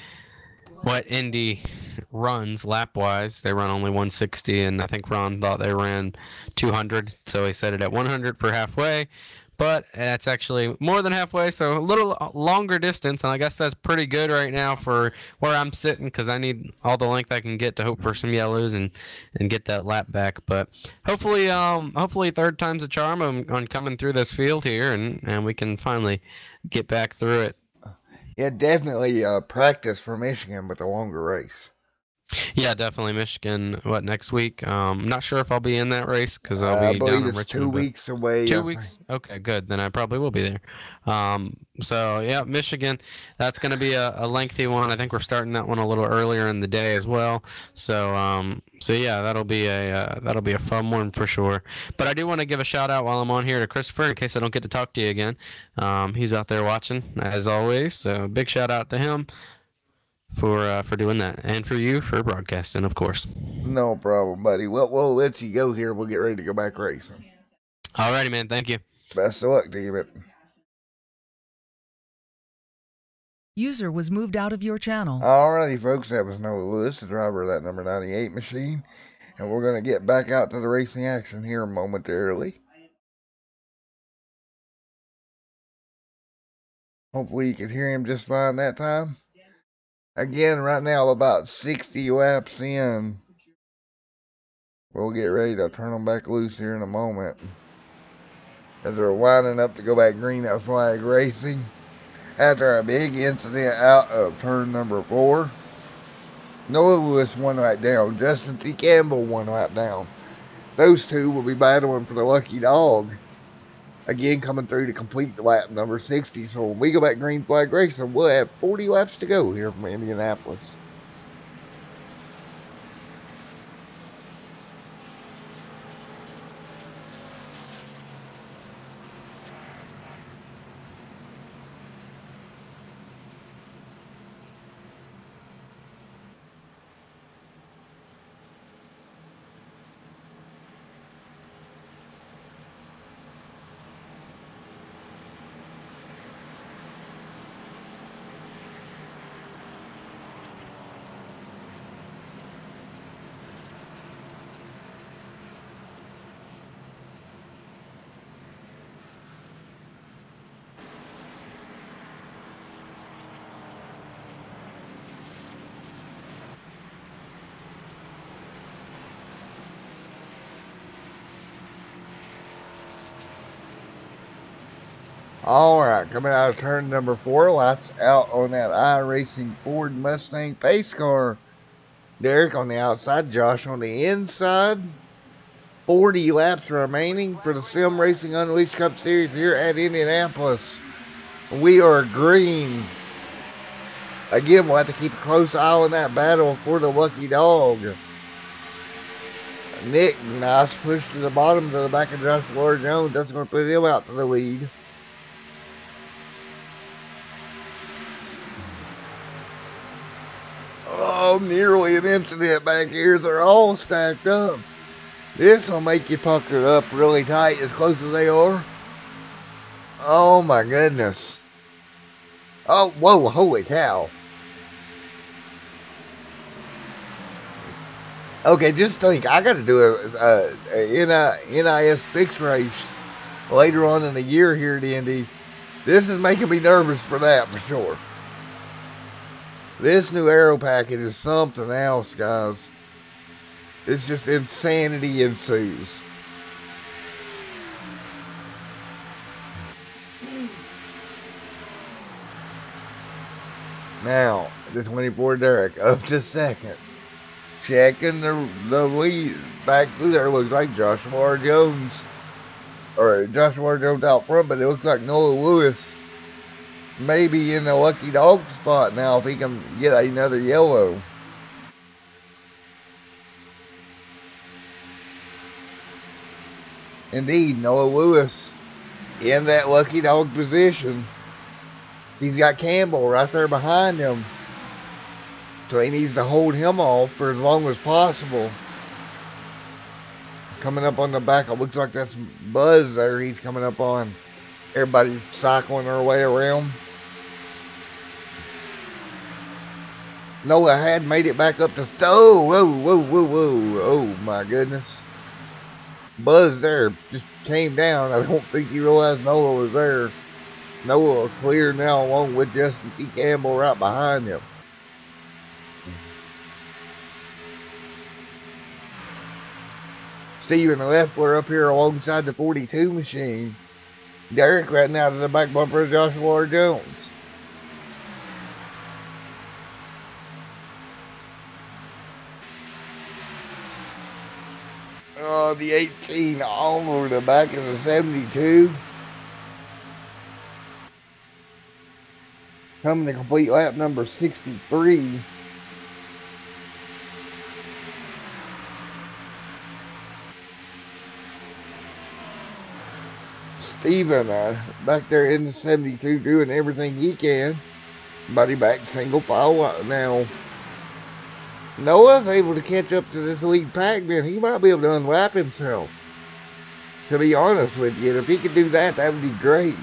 what Indy runs lap-wise. They run only 160, and I think Ron thought they ran 200, so he set it at 100 for halfway. But that's actually more than halfway, so a little longer distance, and I guess that's pretty good right now for where I'm sitting because I need all the length I can get to hope for some yellows and get that lap back. But hopefully third time's a charm on coming through this field here, and we can finally get back through it. Yeah, definitely practice for Michigan with a longer race. Yeah, definitely Michigan. What, next week? I'm not sure if I'll be in that race because I'll I be down believe in it's Richmond. 2 weeks away. 2 weeks? Okay, good. Then I probably will be there. So yeah, Michigan. That's going to be a lengthy one. I think we're starting that one a little earlier in the day as well. So yeah, that'll be a fun one for sure. But I do want to give a shout out while I'm on here to Christopher in case I don't get to talk to you again. He's out there watching as always. So big shout out to him for doing that, and for you for broadcasting, of course. No problem, buddy. We'll let you go here. We'll get ready to go back racing. Alrighty, man. Thank you. Best of luck to you. User was moved out of your channel. Alrighty, folks. That was Noah Lewis, the driver of that number 98 machine. And we're going to get back out to the racing action here momentarily. Hopefully you can hear him just fine that time. Again, right now, about 60 laps in. We'll get ready to turn them back loose here in a moment. As they're winding up to go back green at Flag Racing. After a big incident out of turn number 4. Noah Lewis 1 lap down. Justin T. Campbell 1 lap down. Those two will be battling for the lucky dog. Again, coming through to complete the lap number 60. So when we go back green flag racing, we'll have 40 laps to go here from Indianapolis. Alright, coming out of turn number 4, lights out on that iRacing Ford Mustang pace car. Derek on the outside, Josh on the inside. 40 laps remaining for the Sim Racing Unleashed Cup Series here at Indianapolis. We are green. Again, we'll have to keep a close eye on that battle for the lucky dog. Nick, nice push to the bottom to the back of Joshua Jones. That's going to put him out to the lead. Oh, nearly an incident back here. They're all stacked up. This will make you pucker up really tight as close as they are. Oh my goodness. Oh, whoa, holy cow. Okay, just think, I got to do a NIS fixed race later on in the year here at Indy. This is making me nervous for that for sure. This new aero packet is something else, guys. It's just insanity ensues. Now, the 24 Derek up to second. Checking the lead back through there. Looks like Joshua Jones. Or Joshua Jones out front, but it looks like Noah Lewis maybe in the lucky dog spot now if he can get another yellow. Indeed, Noah Lewis in that lucky dog position. He's got Campbell right there behind him. So he needs to hold him off for as long as possible. Coming up on the back, it looks like that's Buzz there he's coming up on. Everybody's cycling their way around. Noah had made it back up to oh, whoa. Oh my goodness. Buzz there just came down. I don't think he realized Noah was there. Noah clear now along with Justin T. Campbell right behind him. Steven Leffler up here alongside the 42 machine. Derek right now to the back bumper of Joshua R. Jones. The 18 all over the back of the 72. Coming to complete lap number 63. Steven back there in the 72 doing everything he can. Buddy back single file now. Noah's able to catch up to this lead pack, man. He might be able to unlap himself. To be honest with you, if he could do that, that would be great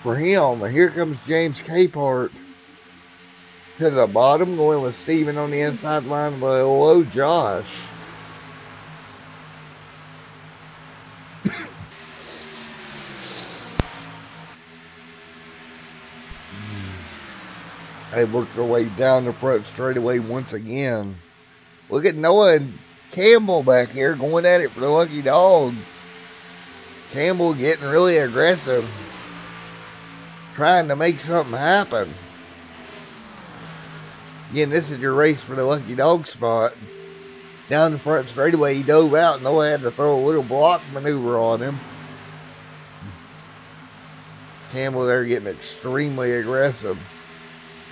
for him. Here comes James Capehart to the bottom, going with Steven on the inside line below Josh. They worked their way down the front straightaway once again. Look at Noah and Campbell back here going at it for the lucky dog. Campbell getting really aggressive, trying to make something happen. Again, this is your race for the lucky dog spot. Down the front straightaway, he dove out. Noah had to throw a little block maneuver on him. Campbell there getting extremely aggressive,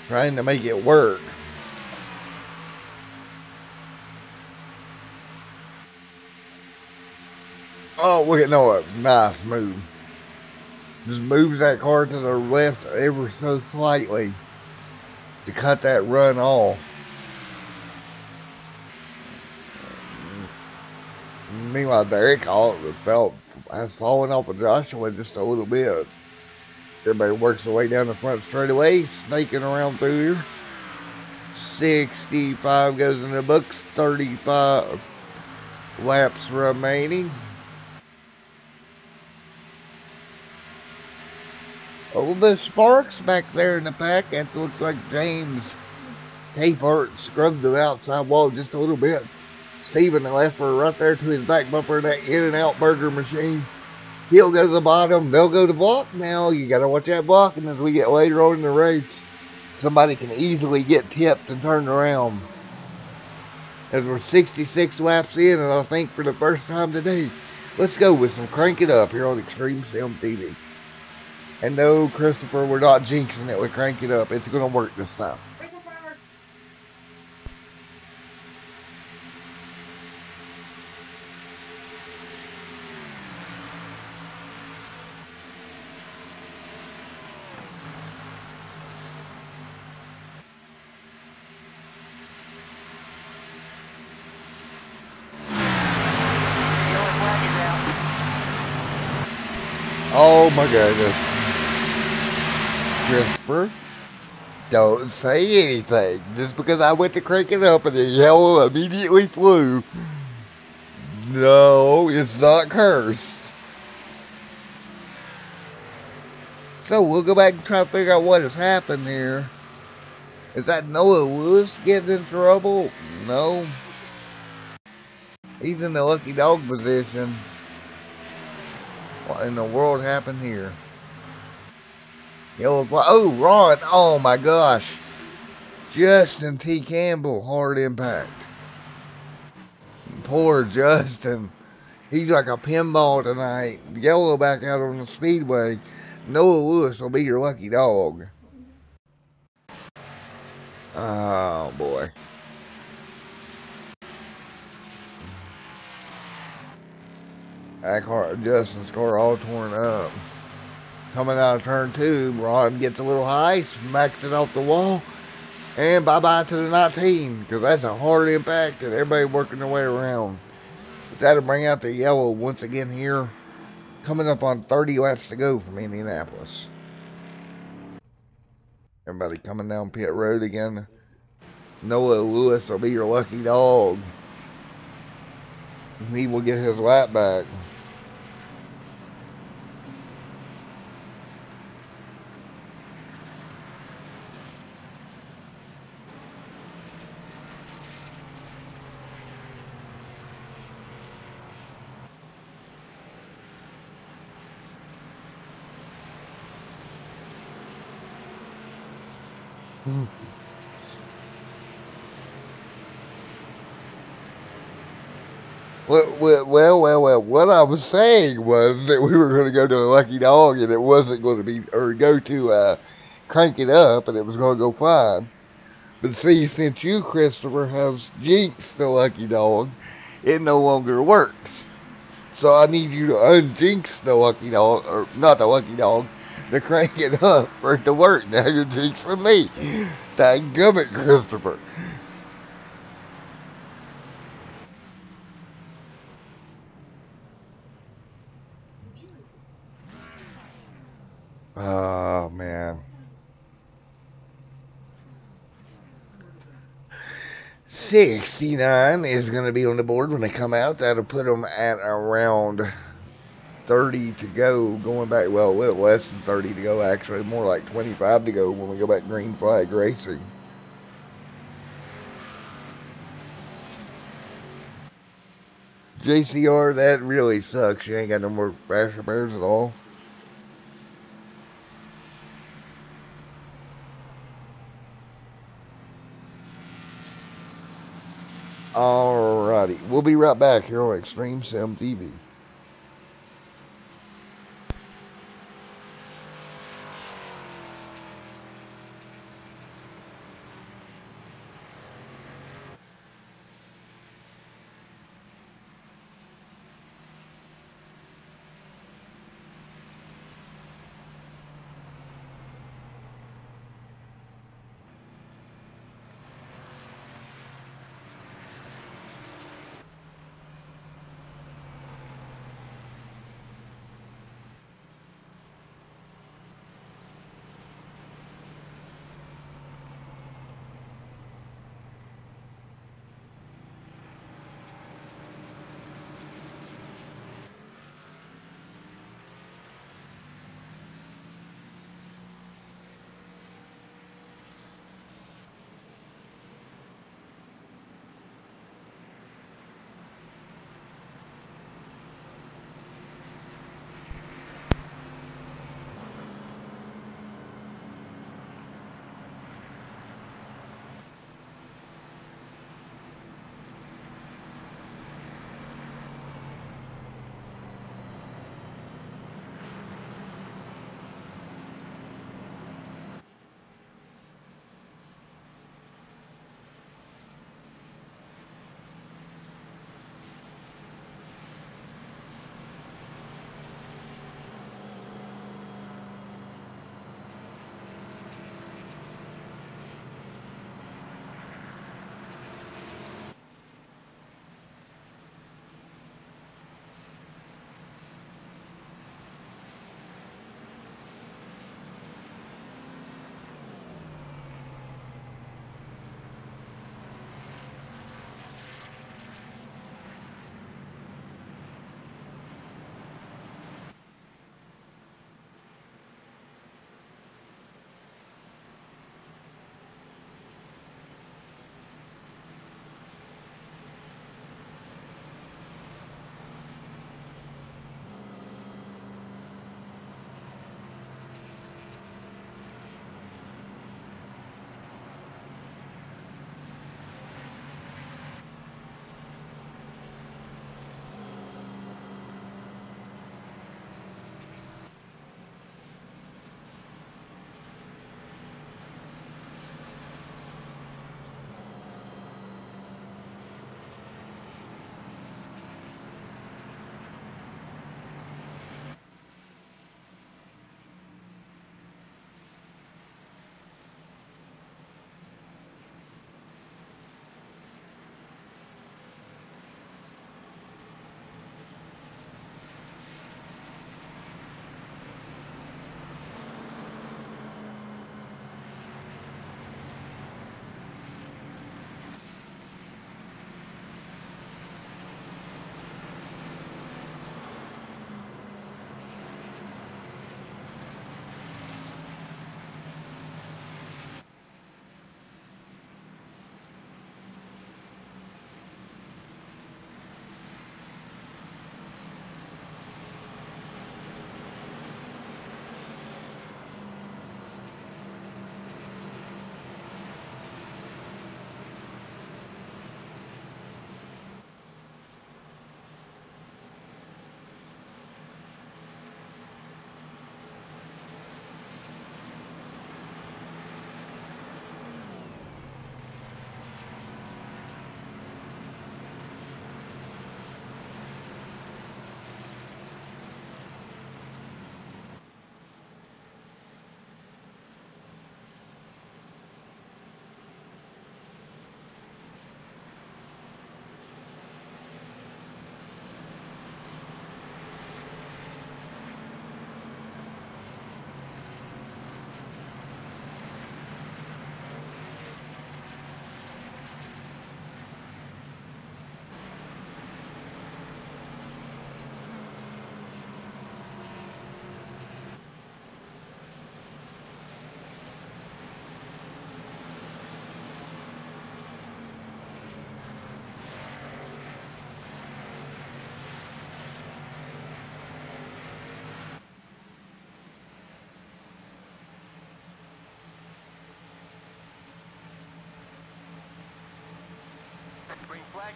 trying to make it work. Oh, look at Noah. Nice move. Just moves that car to the left ever so slightly to cut that run off. Meanwhile, Derek has fallen off of Joshua just a little bit. Everybody works their way down the front straightaway, snaking around through here. 65 goes in the books, 35 laps remaining. Oh, the sparks back there in the pack. That looks like James Capehart scrubbed the outside wall just a little bit. Steven left her right there to his back bumper, that In-N-Out burger machine. He'll go to the bottom. They'll go to block now. You got to watch that blocking as we get later on in the race. Somebody can easily get tipped and turned around. As we're 66 laps in, and I think for the first time today, let's go with some Crank It Up here on Extreme Sim TV. And no, Christopher, we're not jinxing it with Crank It Up. It's going to work this time. Oh my goodness. Christopher, don't say anything. Just because I went to crank it up and the yellow immediately flew. No, it's not cursed. So we'll go back and try to figure out what has happened here. Is that Noah Lewis getting in trouble? No. He's in the lucky dog position. What in the world happened here? Yellow flag. Oh, Ron. Oh, my gosh. Justin T. Campbell. Hard impact. Poor Justin. He's like a pinball tonight. Yellow back out on the speedway. Noah Lewis will be your lucky dog. Oh, boy. That car, Justin's car all torn up. Coming out of turn 2, Ron gets a little high, smacks it off the wall, and bye-bye to the 19, because that's a hard impact, and everybody working their way around. But that'll bring out the yellow once again here, coming up on 30 laps to go from Indianapolis. Everybody coming down pit road again. Noah Lewis will be your lucky dog. He will get his lap back. Well. What I was saying was that we were going to go to a lucky dog and it wasn't going to be, or go to crank it up and it was going to go fine. But see, since you, Christopher, have jinxed the lucky dog, it no longer works. So I need you to unjinx the lucky dog, or not the lucky dog, to crank it up for it to work. Now you're jinxing me. Dadgummit, Christopher. Oh, man. 69 is going to be on the board when they come out. That'll put them at around 30 to go, going back, well, a little less than 30 to go, actually, more like 25 to go when we go back green flag racing. JCR, that really sucks. You ain't got no more faster bears at all. Alrighty, we'll be right back here on Extreme Sim TV.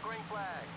green flag.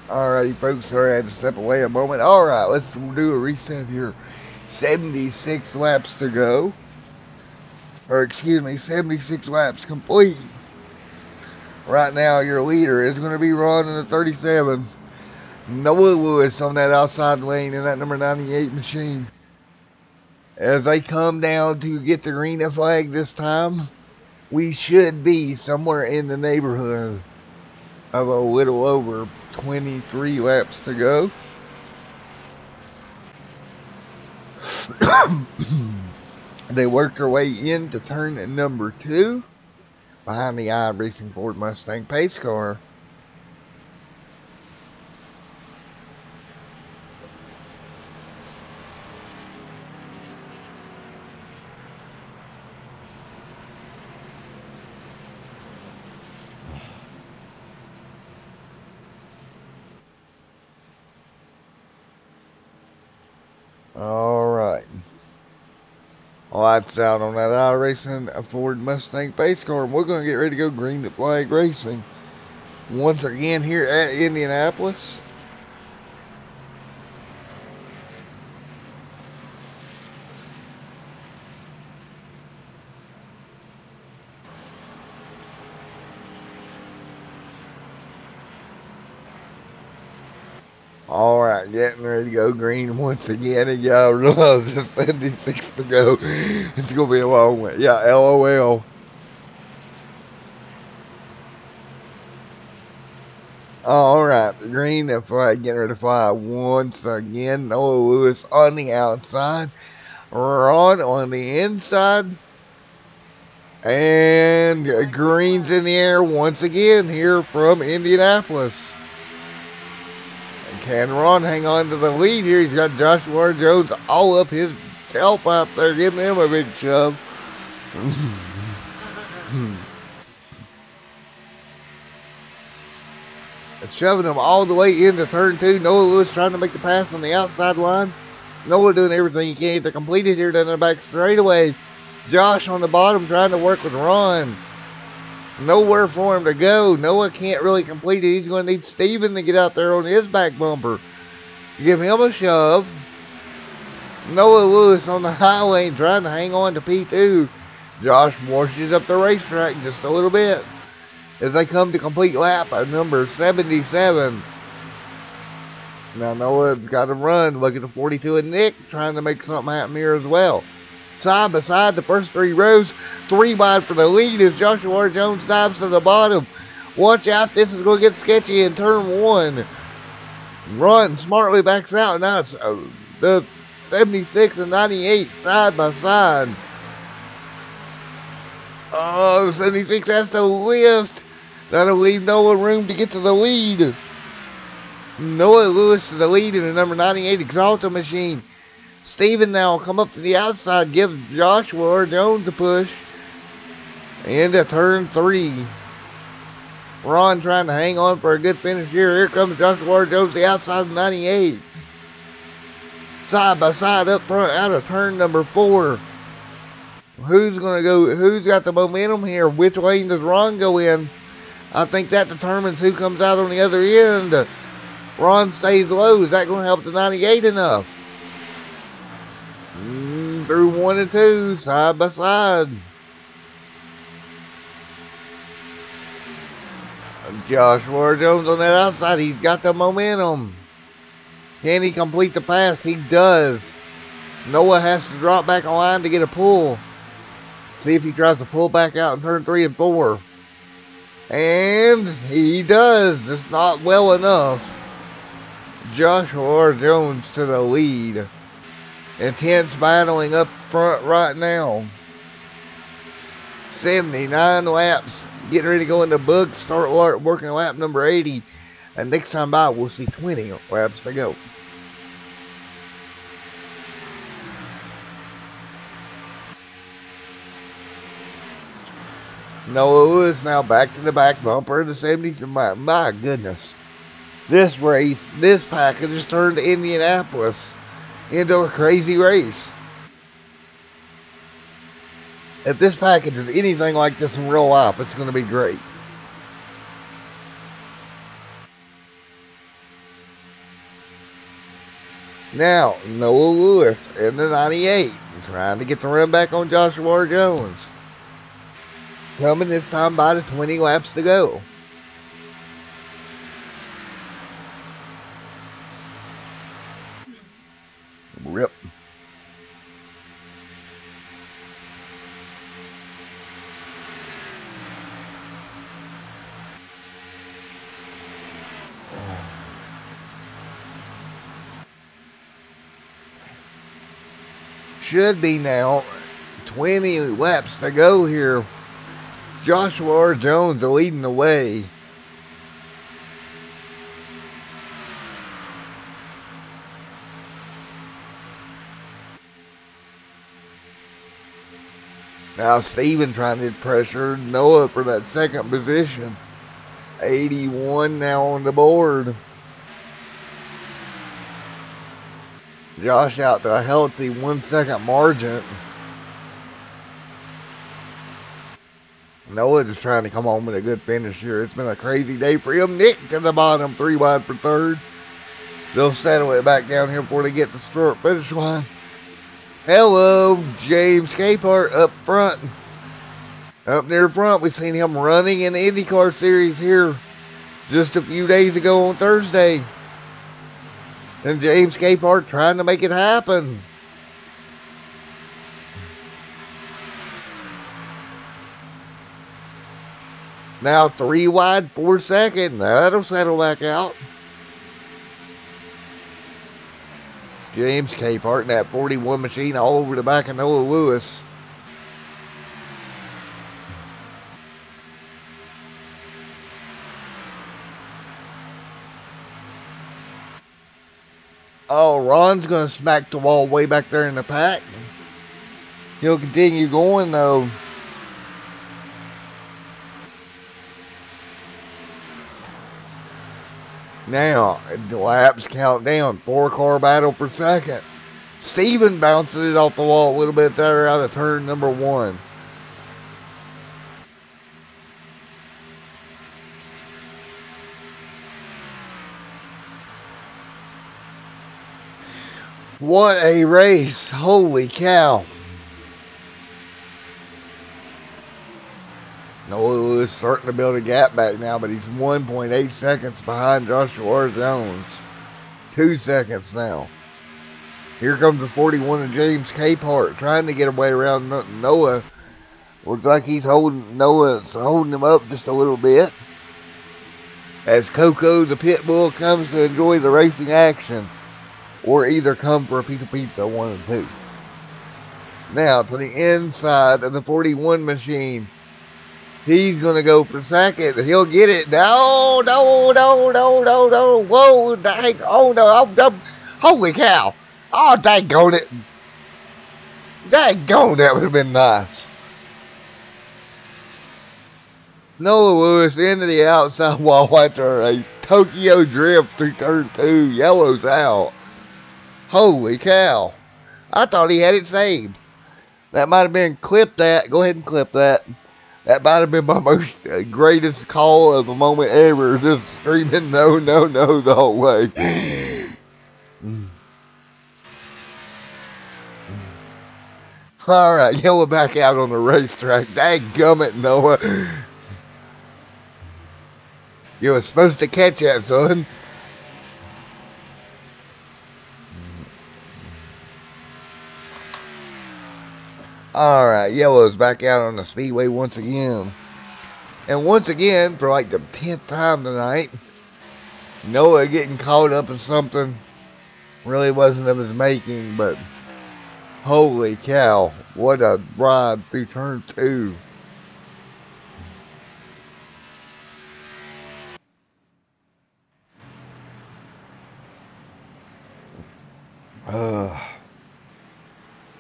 Alrighty, folks, sorry I had to step away a moment. Alright, let's do a reset here. 76 laps to go. Or, excuse me, 76 laps complete. Right now, your leader is going to be Ron in the 37. Noah Lewis on that outside lane in that number 98 machine. As they come down to get the green flag this time, we should be somewhere in the neighborhood of a little over 23 laps to go. They worked their way into turn number 2 behind the iRacing Ford Mustang pace car. Alright. Lights out on that iRacing Ford Mustang pace car. And we're going to get ready to go green flag racing. Once again here at Indianapolis. Alright, getting ready to go green once again, and y'all realize there's 76 to go. It's going to be a long one. Yeah, LOL. Alright, the green flag getting ready to fly once again. Noah Lewis on the outside. Ron on the inside. And green's in the air once again here from Indianapolis. Can Ron hang on to the lead here? He's got Joshua Jones all up his tailpipe there, giving him a big shove. Shoving him all the way into turn 2. Noah Lewis trying to make the pass on the outside line. Noah doing everything he can to complete it here down the back straightaway. Josh on the bottom trying to work with Ron. Nowhere for him to go. Noah can't really complete it. He's going to need Steven to get out there on his back bumper. Give him a shove. Noah Lewis on the high lane trying to hang on to P2. Josh washes up the racetrack just a little bit as they come to complete lap at number 77. Now Noah's got to run. Look at the 42 and Nick trying to make something happen here as well. Side by side, the first 3 rows, 3 wide for the lead as Joshua Jones dives to the bottom. Watch out, this is going to get sketchy in turn 1. Ron smartly backs out. Now it's the 76 and 98 side by side. Oh, 76 has to lift. That'll leave Noah room to get to the lead. Noah Lewis to the lead in the number 98 Exalta machine. Steven now come up to the outside, gives Joshua Jones a push into turn 3. Ron trying to hang on for a good finish here. Here comes Joshua Jones, the outside of 98. Side by side up front out of turn number 4. Who's going to go? Who's got the momentum here? Which lane does Ron go in? I think that determines who comes out on the other end. Ron stays low. Is that going to help the 98 enough? Through 1 and 2, side by side. Joshua Jones on that outside. He's got the momentum. Can he complete the pass? He does. Noah has to drop back on line to get a pull. See if he tries to pull back out in turn 3 and 4. And he does. Just not well enough. Joshua Jones to the lead. Intense battling up front right now. 79 laps. Getting ready to go in the book. Start working lap number 80. And next time by, we'll see 20 laps to go. Noah Lewis now back to the back bumper of the 70s. My goodness. This race, this package has turned Indianapolis into a crazy race. If this package is anything like this in real life, it's going to be great. Now, Noah Lewis in the 98, trying to get the run back on Joshua Jones. Coming this time by the 20 laps to go. Rip. Should be now 20 laps to go here. Joshua Jones leading the way. Now Steven trying to pressure Noah for that second position. 81 now on the board. Josh out to a healthy 1 second margin. Noah just trying to come home with a good finish here. It's been a crazy day for him. Nick to the bottom, 3 wide for third. They'll settle it back down here before they get to start finish line. Hello, James Capehart up front. Up near front, we've seen him running in the IndyCar series here just a few days ago on Thursday. And James Capehart trying to make it happen. Now 3 wide, 4 second. That'll settle back out. James Capehart in that 41 machine all over the back of Noah Lewis. Oh, Ron's going to smack the wall way back there in the pack. He'll continue going, though. Now, the laps count down. 4-car battle per second. Steven bounces it off the wall a little bit there out of turn number 1. What a race. Holy cow. Noah Lewis starting to build a gap back now, but he's 1.8 seconds behind Joshua Jones. 2 seconds now. Here comes the 41 of James Capehart trying to get away around Noah. Looks like he's holding Noah's holding him up just a little bit. As Coco the pit bull comes to enjoy the racing action. Or either come for a pizza, 1 and 2. Now to the inside of the 41 machine. He's going to go for second. He'll get it. No. Whoa, dang. Oh, no. Holy cow. Oh, daggone it. Daggone, that would have been nice. Noah Lewis into the outside wall after a Tokyo drift through turn 2. Yellow's out. Holy cow. I thought he had it saved. That might have been clip that. Go ahead and clip that. That might have been my most greatest call of a moment ever. Just screaming no the whole way. All right, Noah back out on the racetrack. Dadgummit, Noah. You were supposed to catch that, son. All right, Yellow's back out on the speedway once again. And once again, for like the 10th time tonight, Noah getting caught up in something really wasn't of his making, but holy cow, what a ride through turn 2.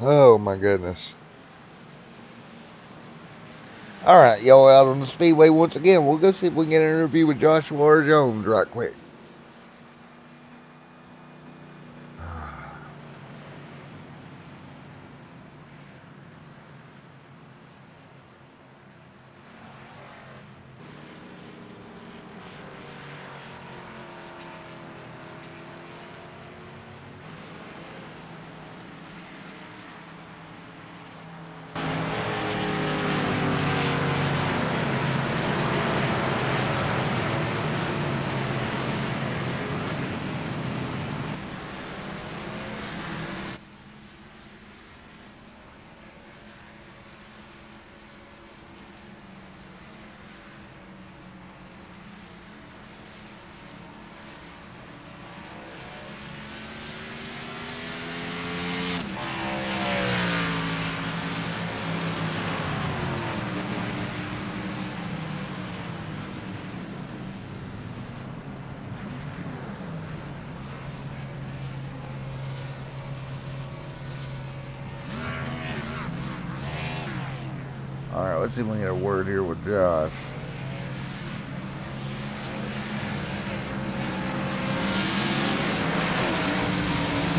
Oh my goodness. All right, y'all out on the speedway once again. We'll go see if we can get an interview with Joshua Jones right quick. let's see if we can get a word here with Josh.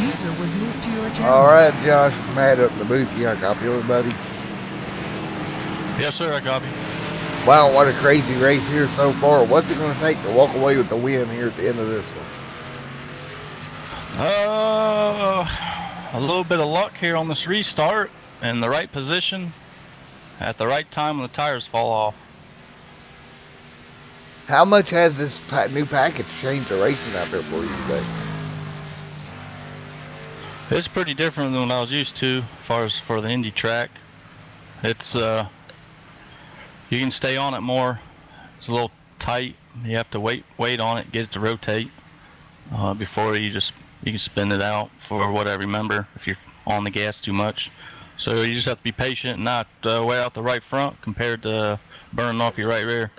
User was moved to your channel. All right, Josh, Matt up in the booth. You got a copy of it, buddy? Yes, sir, I copy. Wow, what a crazy race here so far. What's it going to take to walk away with the win here at the end of this one? A little bit of luck here on this restart, in the right position, at the right time when the tires fall off. How much has this new package changed the racing out there for you today? It's pretty different than what I was used to as far as for the Indy track. It's you can stay on it more. It's a little tight. You have to wait on it, get it to rotate before you can spin it out for what I remember if you're on the gas too much. So you just have to be patient and not wear out the right front compared to burning off your right rear.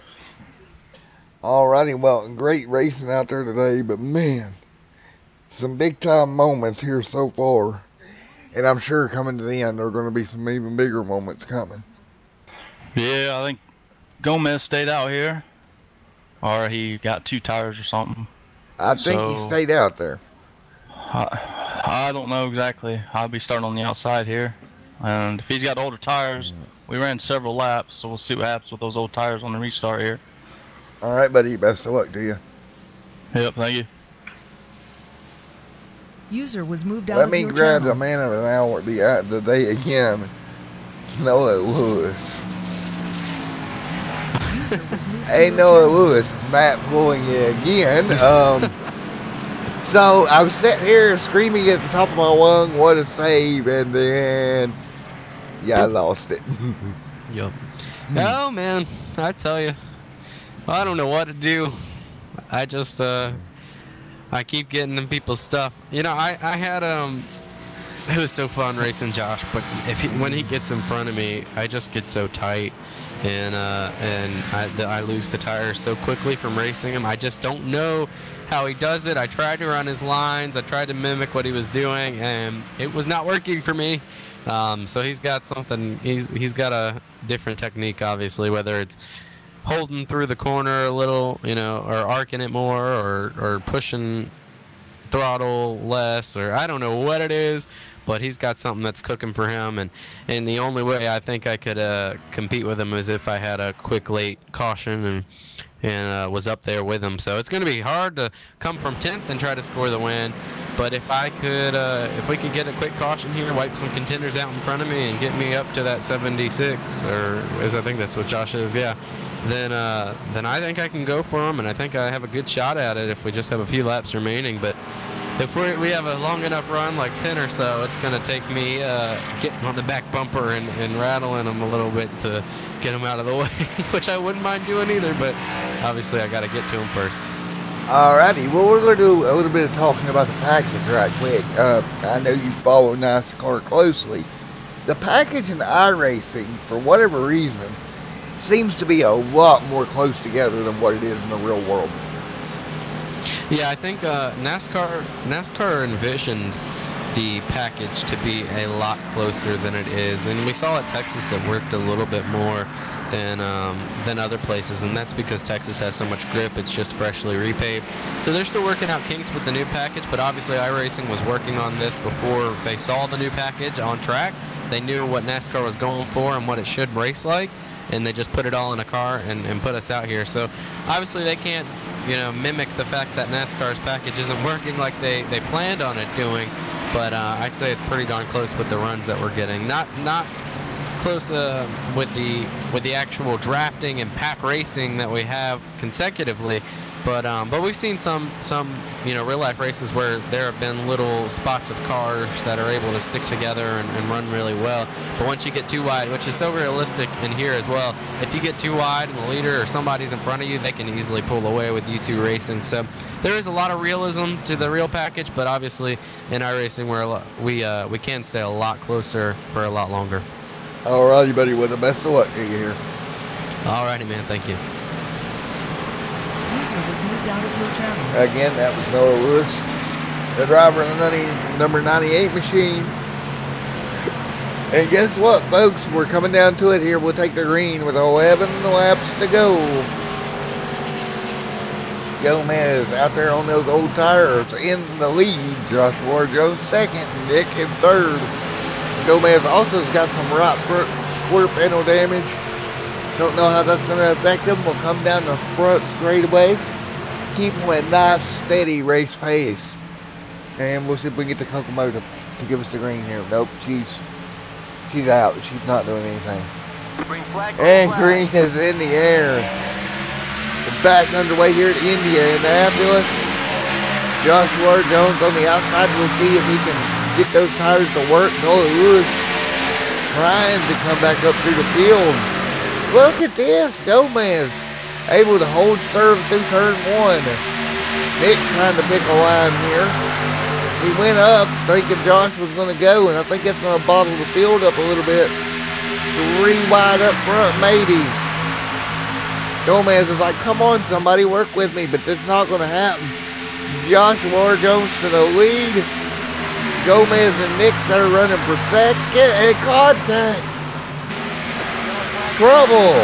Alrighty, well, great racing out there today, but man, some big time moments here so far. And I'm sure coming to the end, there are going to be some even bigger moments coming. Yeah, I think Gomez stayed out here, or he got 2 tires or something. I think he stayed out there. I don't know exactly. I'll be starting on the outside here. And if he's got older tires, we ran several laps, so we'll see what happens with those old tires on the restart here. All right, buddy. Best of luck to you. Yep, thank you. User was moved out Let of me your grab the channel. man of an hour the day again. Noah Lewis. User was moved to Hey, your Noah channel. Lewis. It's Matt fooling you again. So I was sitting here screaming at the top of my lung, what a save, and then, yeah, I lost it. Yep. Oh man, I tell you, I don't know what to do. I just I keep getting in people's stuff. You know, I had it was so fun racing Josh, but when he gets in front of me, I just get so tight, and I lose the tires so quickly from racing him. I just don't know how he does it. I tried to run his lines. I tried to mimic what he was doing, and it was not working for me. So he's got something. He's got a different technique, obviously, whether it's holding through the corner a little, you know, or arcing it more, or pushing throttle less, or I don't know what it is, but he's got something that's cooking for him, and the only way I think I could compete with him is if I had a quick late caution and was up there with him. So it's going to be hard to come from 10th and try to score the win, but if we could get a quick caution here, wipe some contenders out in front of me and get me up to that 76, or I think that's what Josh is, yeah, then I think I can go for him, and I think I have a good shot at it if we just have a few laps remaining. But if we have a long enough run, like 10 or so, it's going to take me getting on the back bumper and rattling him a little bit to get him out of the way, which I wouldn't mind doing either, but obviously I got to get to him first. Alrighty, well, we're going to do a little bit of talking about the package right quick. I know you follow NASCAR closely. The package in iRacing, for whatever reason, seems to be a lot more close together than what it is in the real world. Yeah, I think NASCAR envisioned the package to be a lot closer than it is, and we saw at Texas it worked a little bit more than other places, and that's because Texas has so much grip. It's just freshly repaved, so they're still working out kinks with the new package. But obviously iRacing was working on this before they saw the new package on track. They knew what NASCAR was going for and what it should race like, and they just put it all in a car and put us out here. So obviously they can't, you know, mimic the fact that NASCAR's package isn't working like they planned on it doing, but I'd say it's pretty darn close with the runs that we're getting. Not close with the actual drafting and pack racing that we have consecutively, but we've seen some you know, real life races where there have been little spots of cars that are able to stick together and run really well. But once you get too wide, which is so realistic in here as well, if you get too wide and the leader or somebody's in front of you, they can easily pull away with you two racing. So there is a lot of realism to the real package, but obviously in iRacing we can stay a lot closer for a lot longer. Alrighty, buddy, well, the best of luck to you here. Alrighty, man, thank you. User was moved out of your channel. Again, that was Noah Lewis, the driver of the number 98 machine. And guess what, folks? We're coming down to it here. We'll take the green with 11 laps to go. Gomez out there on those old tires in the lead. Joshua Jones second. Nick in third. Gomez also has got some right front quarter panel damage. Don't know how that's going to affect him. We'll come down the front straightaway. Keep him at nice, steady race pace. And we'll see if we can get the Kokomo to give us the green here. Nope, she's out. She's not doing anything. And green is in the air. We're back underway here at Indianapolis. Joshua Jones on the outside. We'll see if he can get those tires to work. Noah Lewis trying to come back up through the field. Look at this. Gomez able to hold serve through turn one. Nick trying to pick a line here. He went up thinking Josh was going to go, and I think that's going to bottle the field up a little bit. 3 wide up front, maybe. Gomez is like, come on, somebody, work with me, but that's not going to happen. Joshua Jones to the lead. Gomez and Nick, they're running for second, and contact. Trouble.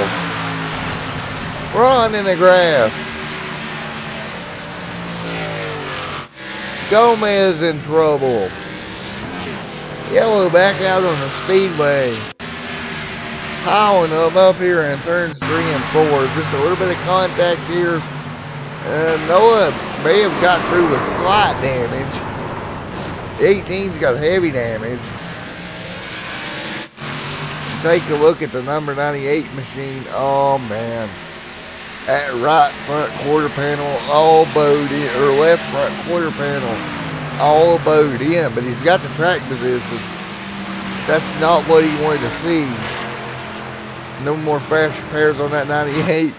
Run in the grass. Gomez in trouble. Yellow back out on the speedway. Piling them up here in turns 3 and 4. Just a little bit of contact here. Noah may have got through with slight damage. 18's got heavy damage. Take a look at the number 98 machine. Oh man. That right front quarter panel all bowed in, or left front quarter panel all bowed in, but he's got the track position. That's not what he wanted to see. No more fresh repairs on that 98,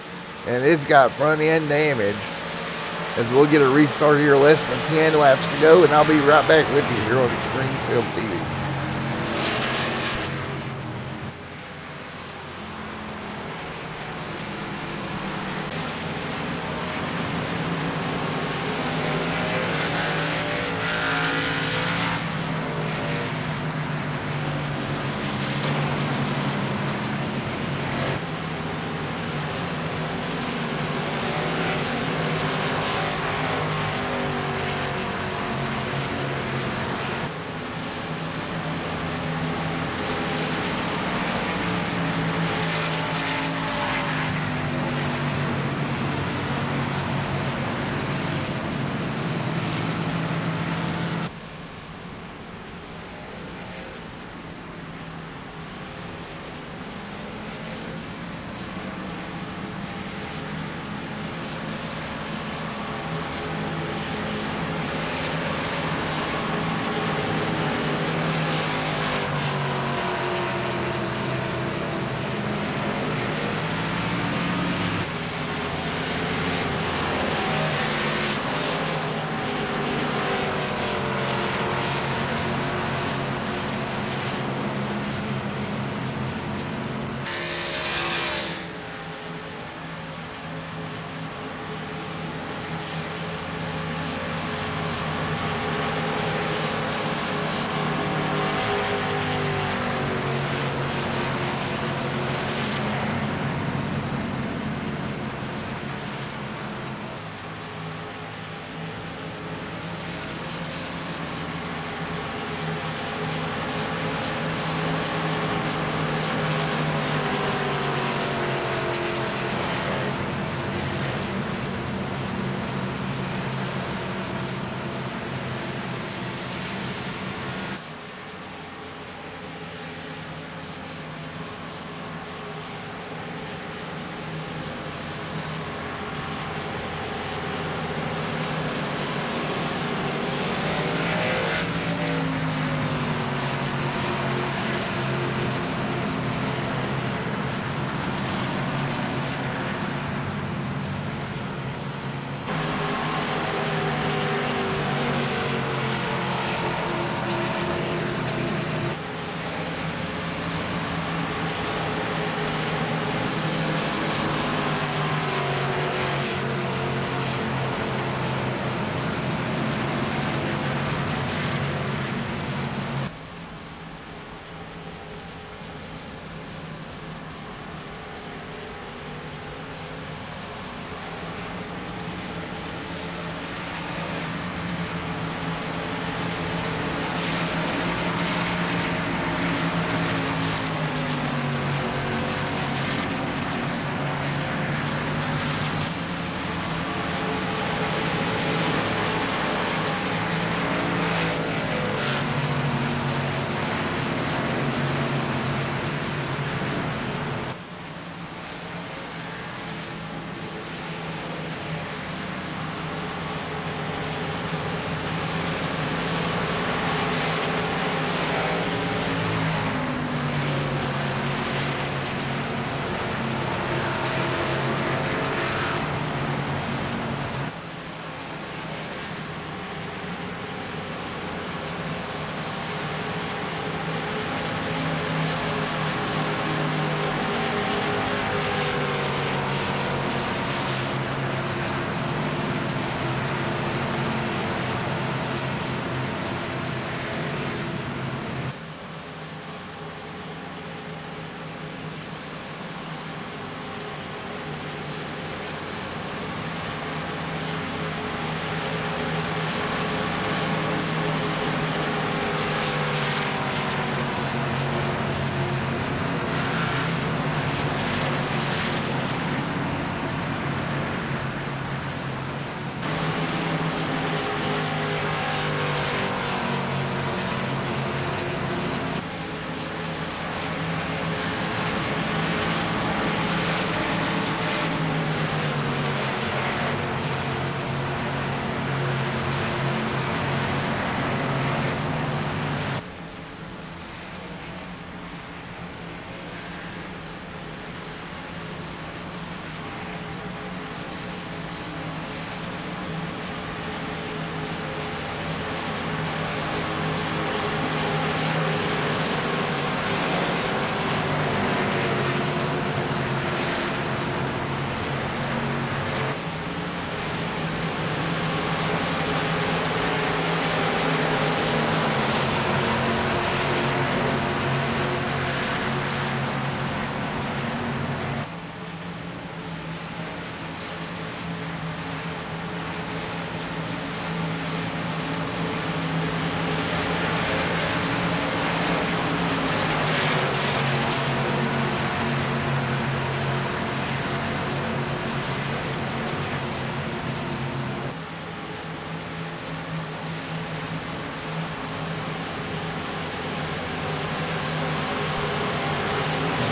and it's got front end damage. As we'll get a restart here, less than 10 laps to go, and I'll be right back with you here on Extreme Film TV.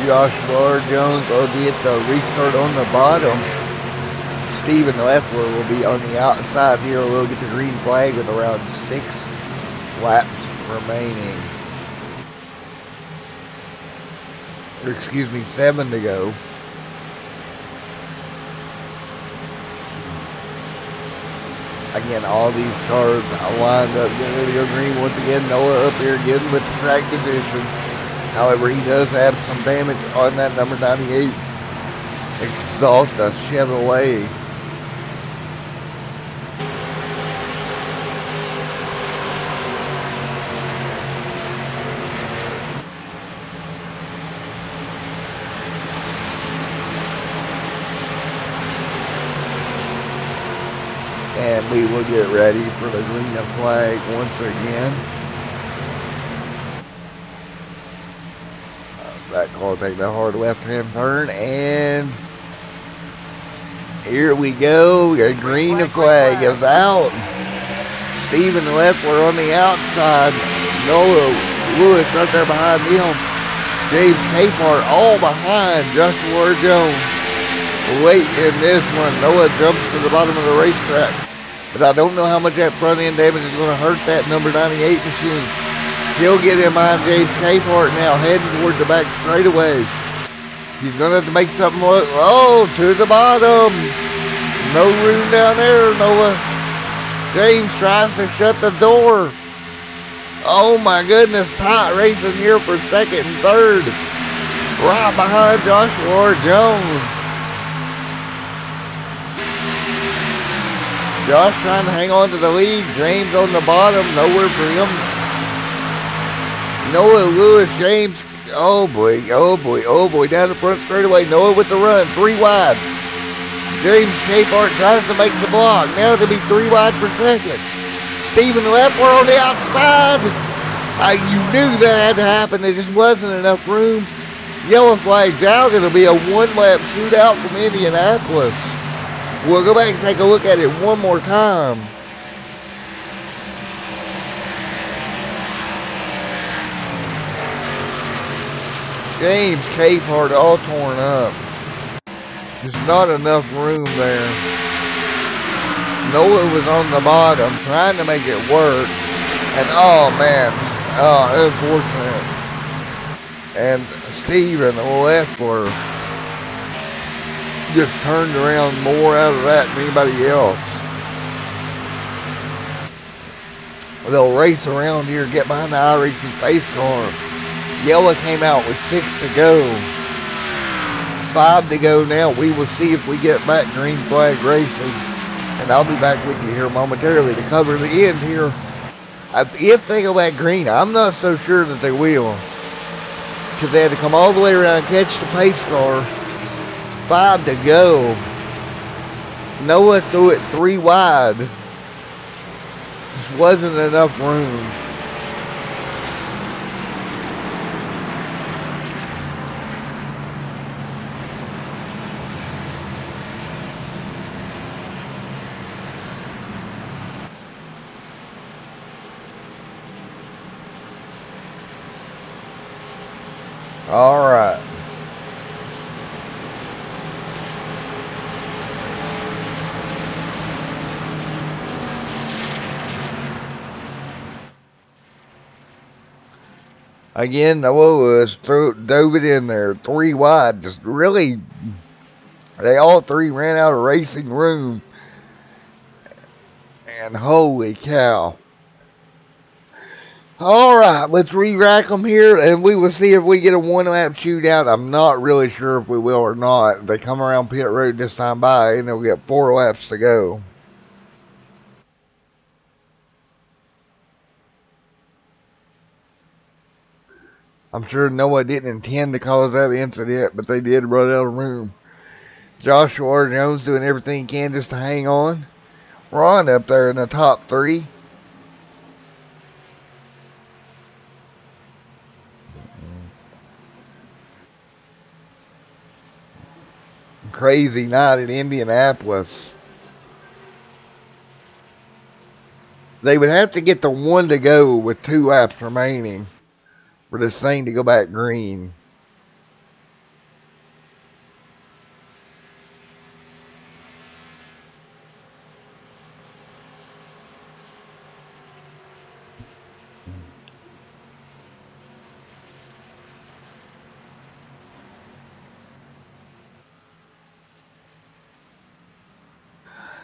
Joshua Jones will get the restart on the bottom. Steven Leffler will be on the outside here. We'll get the green flag with around 6 laps remaining. Or excuse me, 7 to go. Again, all these cars lined up, getting ready to go green. Once again, Noah up here again with the track position. However, he does have some damage on that number 98 Exalta Chevrolet. And we will get ready for the green flag once again. That car will take that hard left-hand turn, and here we go. A green flag is out. Steven Leffler on the outside. Noah Lewis right there behind him. James Capehart all behind Joshua Jones. Late in this one, Noah jumps to the bottom of the racetrack. But I don't know how much that front end damage is going to hurt that number 98 machine. He'll get in behind James Capehart now, heading toward the back straightaway. He's going to have to make something look. Oh, to the bottom. No room down there, Noah. James tries to shut the door. Oh my goodness, tight racing here for second and third. Right behind Joshua Jones. Josh trying to hang on to the lead. James on the bottom. Nowhere for him. Noah Lewis, James. Oh boy, oh boy, oh boy. Down the front straightaway. Noah with the run. 3 wide. James Capehart tries to make the block. Now to be 3 wide per second. Steven Leffler on the outside. You knew that had to happen. There just wasn't enough room. Yellow flag's out. It'll be a 1-lap shootout from Indianapolis. We'll go back and take a look at it one more time. James Capehart all torn up. There's not enough room there. Noah was on the bottom trying to make it work. And oh man, unfortunate. And Steven Leffler just turned around more out of that than anybody else. They'll race around here, get behind the iRacing pace car. Yellow came out with 6 to go. 5 to go now. We will see if we get back green flag racing. And I'll be back with you here momentarily to cover the end here. If they go back green, I'm not so sure that they will. Because they had to come all the way around, catch the pace car. 5 to go. Noah threw it 3 wide. Just wasn't enough room. All right. Again, Noah dove it in there, 3 wide. Just really, they all 3 ran out of racing room. And holy cow. All right, let's re-rack them here, and we will see if we get a 1-lap shootout. I'm not really sure if we will or not. They come around pit road this time by, and they'll get 4 laps to go. I'm sure Noah didn't intend to cause that incident, but they did run out of room. Joshua Jones doing everything he can just to hang on. Ron up there in the top 3. Crazy night in Indianapolis. They would have to get the 1 to go with 2 laps remaining for this thing to go back green.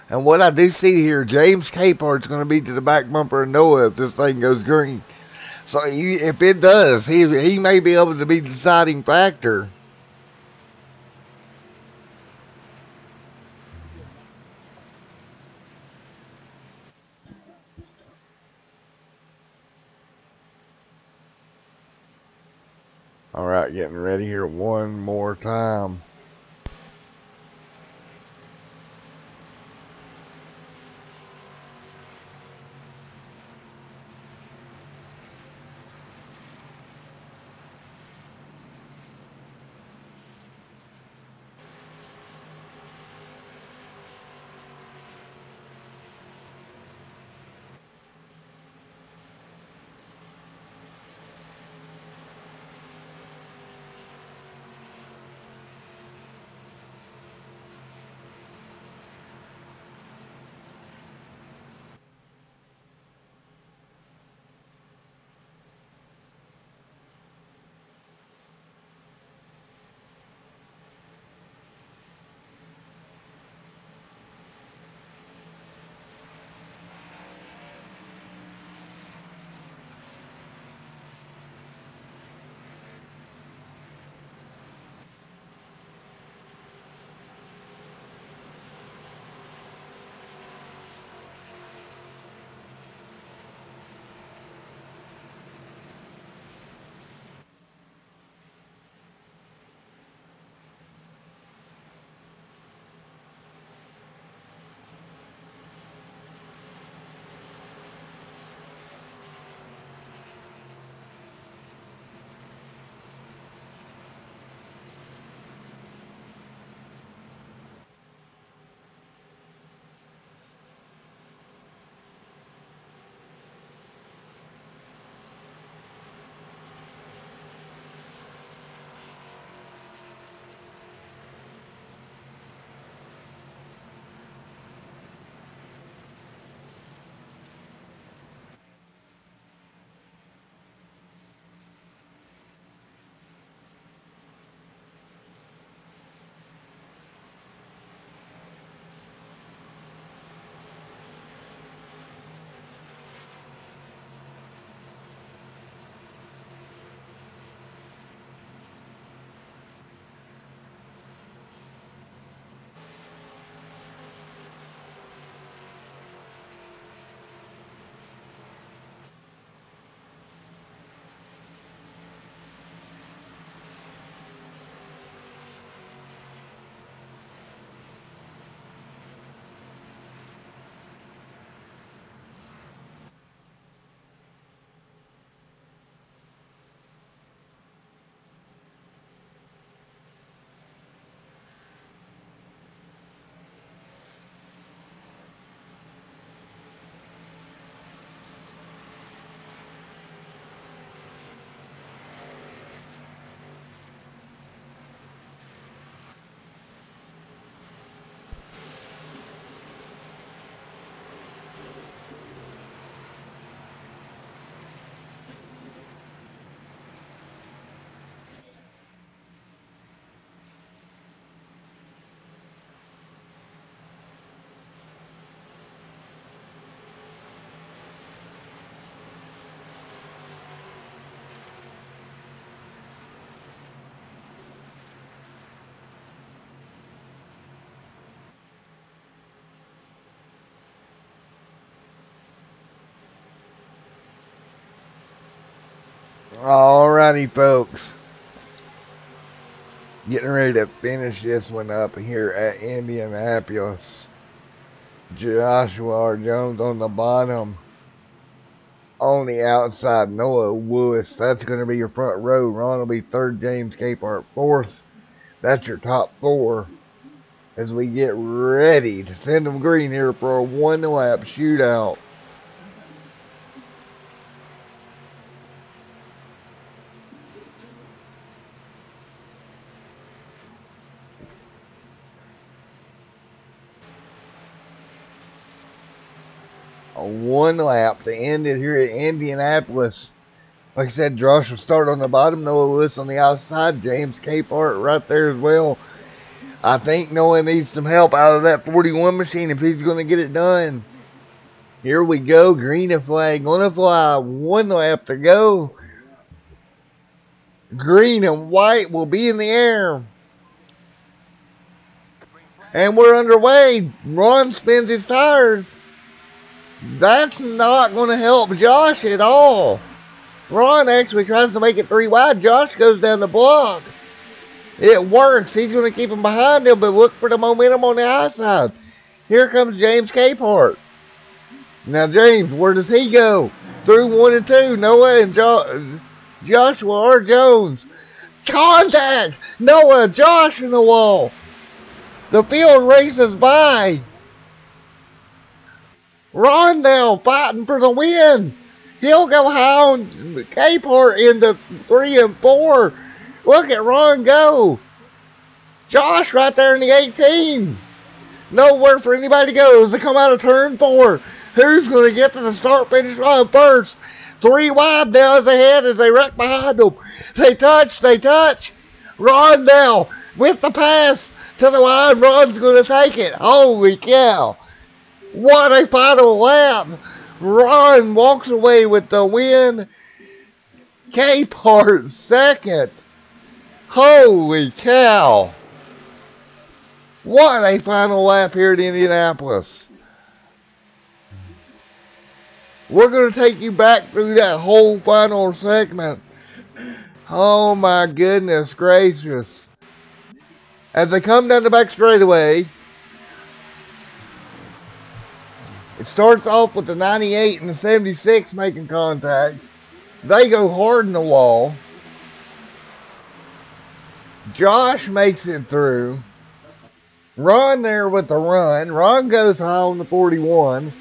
And what I do see here, James Capart's going to be to the back bumper of Noah if this thing goes green. So if it does, he may be able to be the deciding factor. All right, getting ready here one more time. Alrighty, folks. Getting ready to finish this one up here at Indianapolis. Joshua R. Jones on the bottom. On the outside, Noah Lewis. That's going to be your front row. Ron will be third, James Capehart fourth. That's your top four as we get ready to send them green here for a one-lap shootout. One lap to end it here at Indianapolis. Like I said, Josh will start on the bottom, Noah Lewis on the outside, James Capehart right there as well. I think Noah needs some help out of that 41 machine if he's going to get it done. Here we go. Green flag on the fly. 1 lap to go. Green and white will be in the air. And we're underway. Ron spins his tires. That's not going to help Josh at all. Ron actually tries to make it 3 wide. Josh goes down the block. It works. He's going to keep him behind him, but look for the momentum on the high side. Here comes James Capehart. Now, James, where does he go? Through 1 and 2. Noah and Joshua R. Jones. Contact! Noah, Josh in the wall. The field races by. Rondell fighting for the win. He'll go high on Capehart in the 3 and 4. Look at Ron go. Josh right there in the 18. Nowhere for anybody to go as they come out of turn 4. Who's going to get to the start-finish line first? 3 wide now as they head as they wreck behind them. They touch. Rondell with the pass to the line. Ron's going to take it. Holy cow. What a final lap. Ron walks away with the win. Capehart second. Holy cow. What a final lap here at Indianapolis. We're going to take you back through that whole final segment. Oh my goodness gracious. As they come down the back straightaway, it starts off with the 98 and the 76 making contact. They go hard in the wall. Josh makes it through. Ron there with the run. Ron goes high on the 41.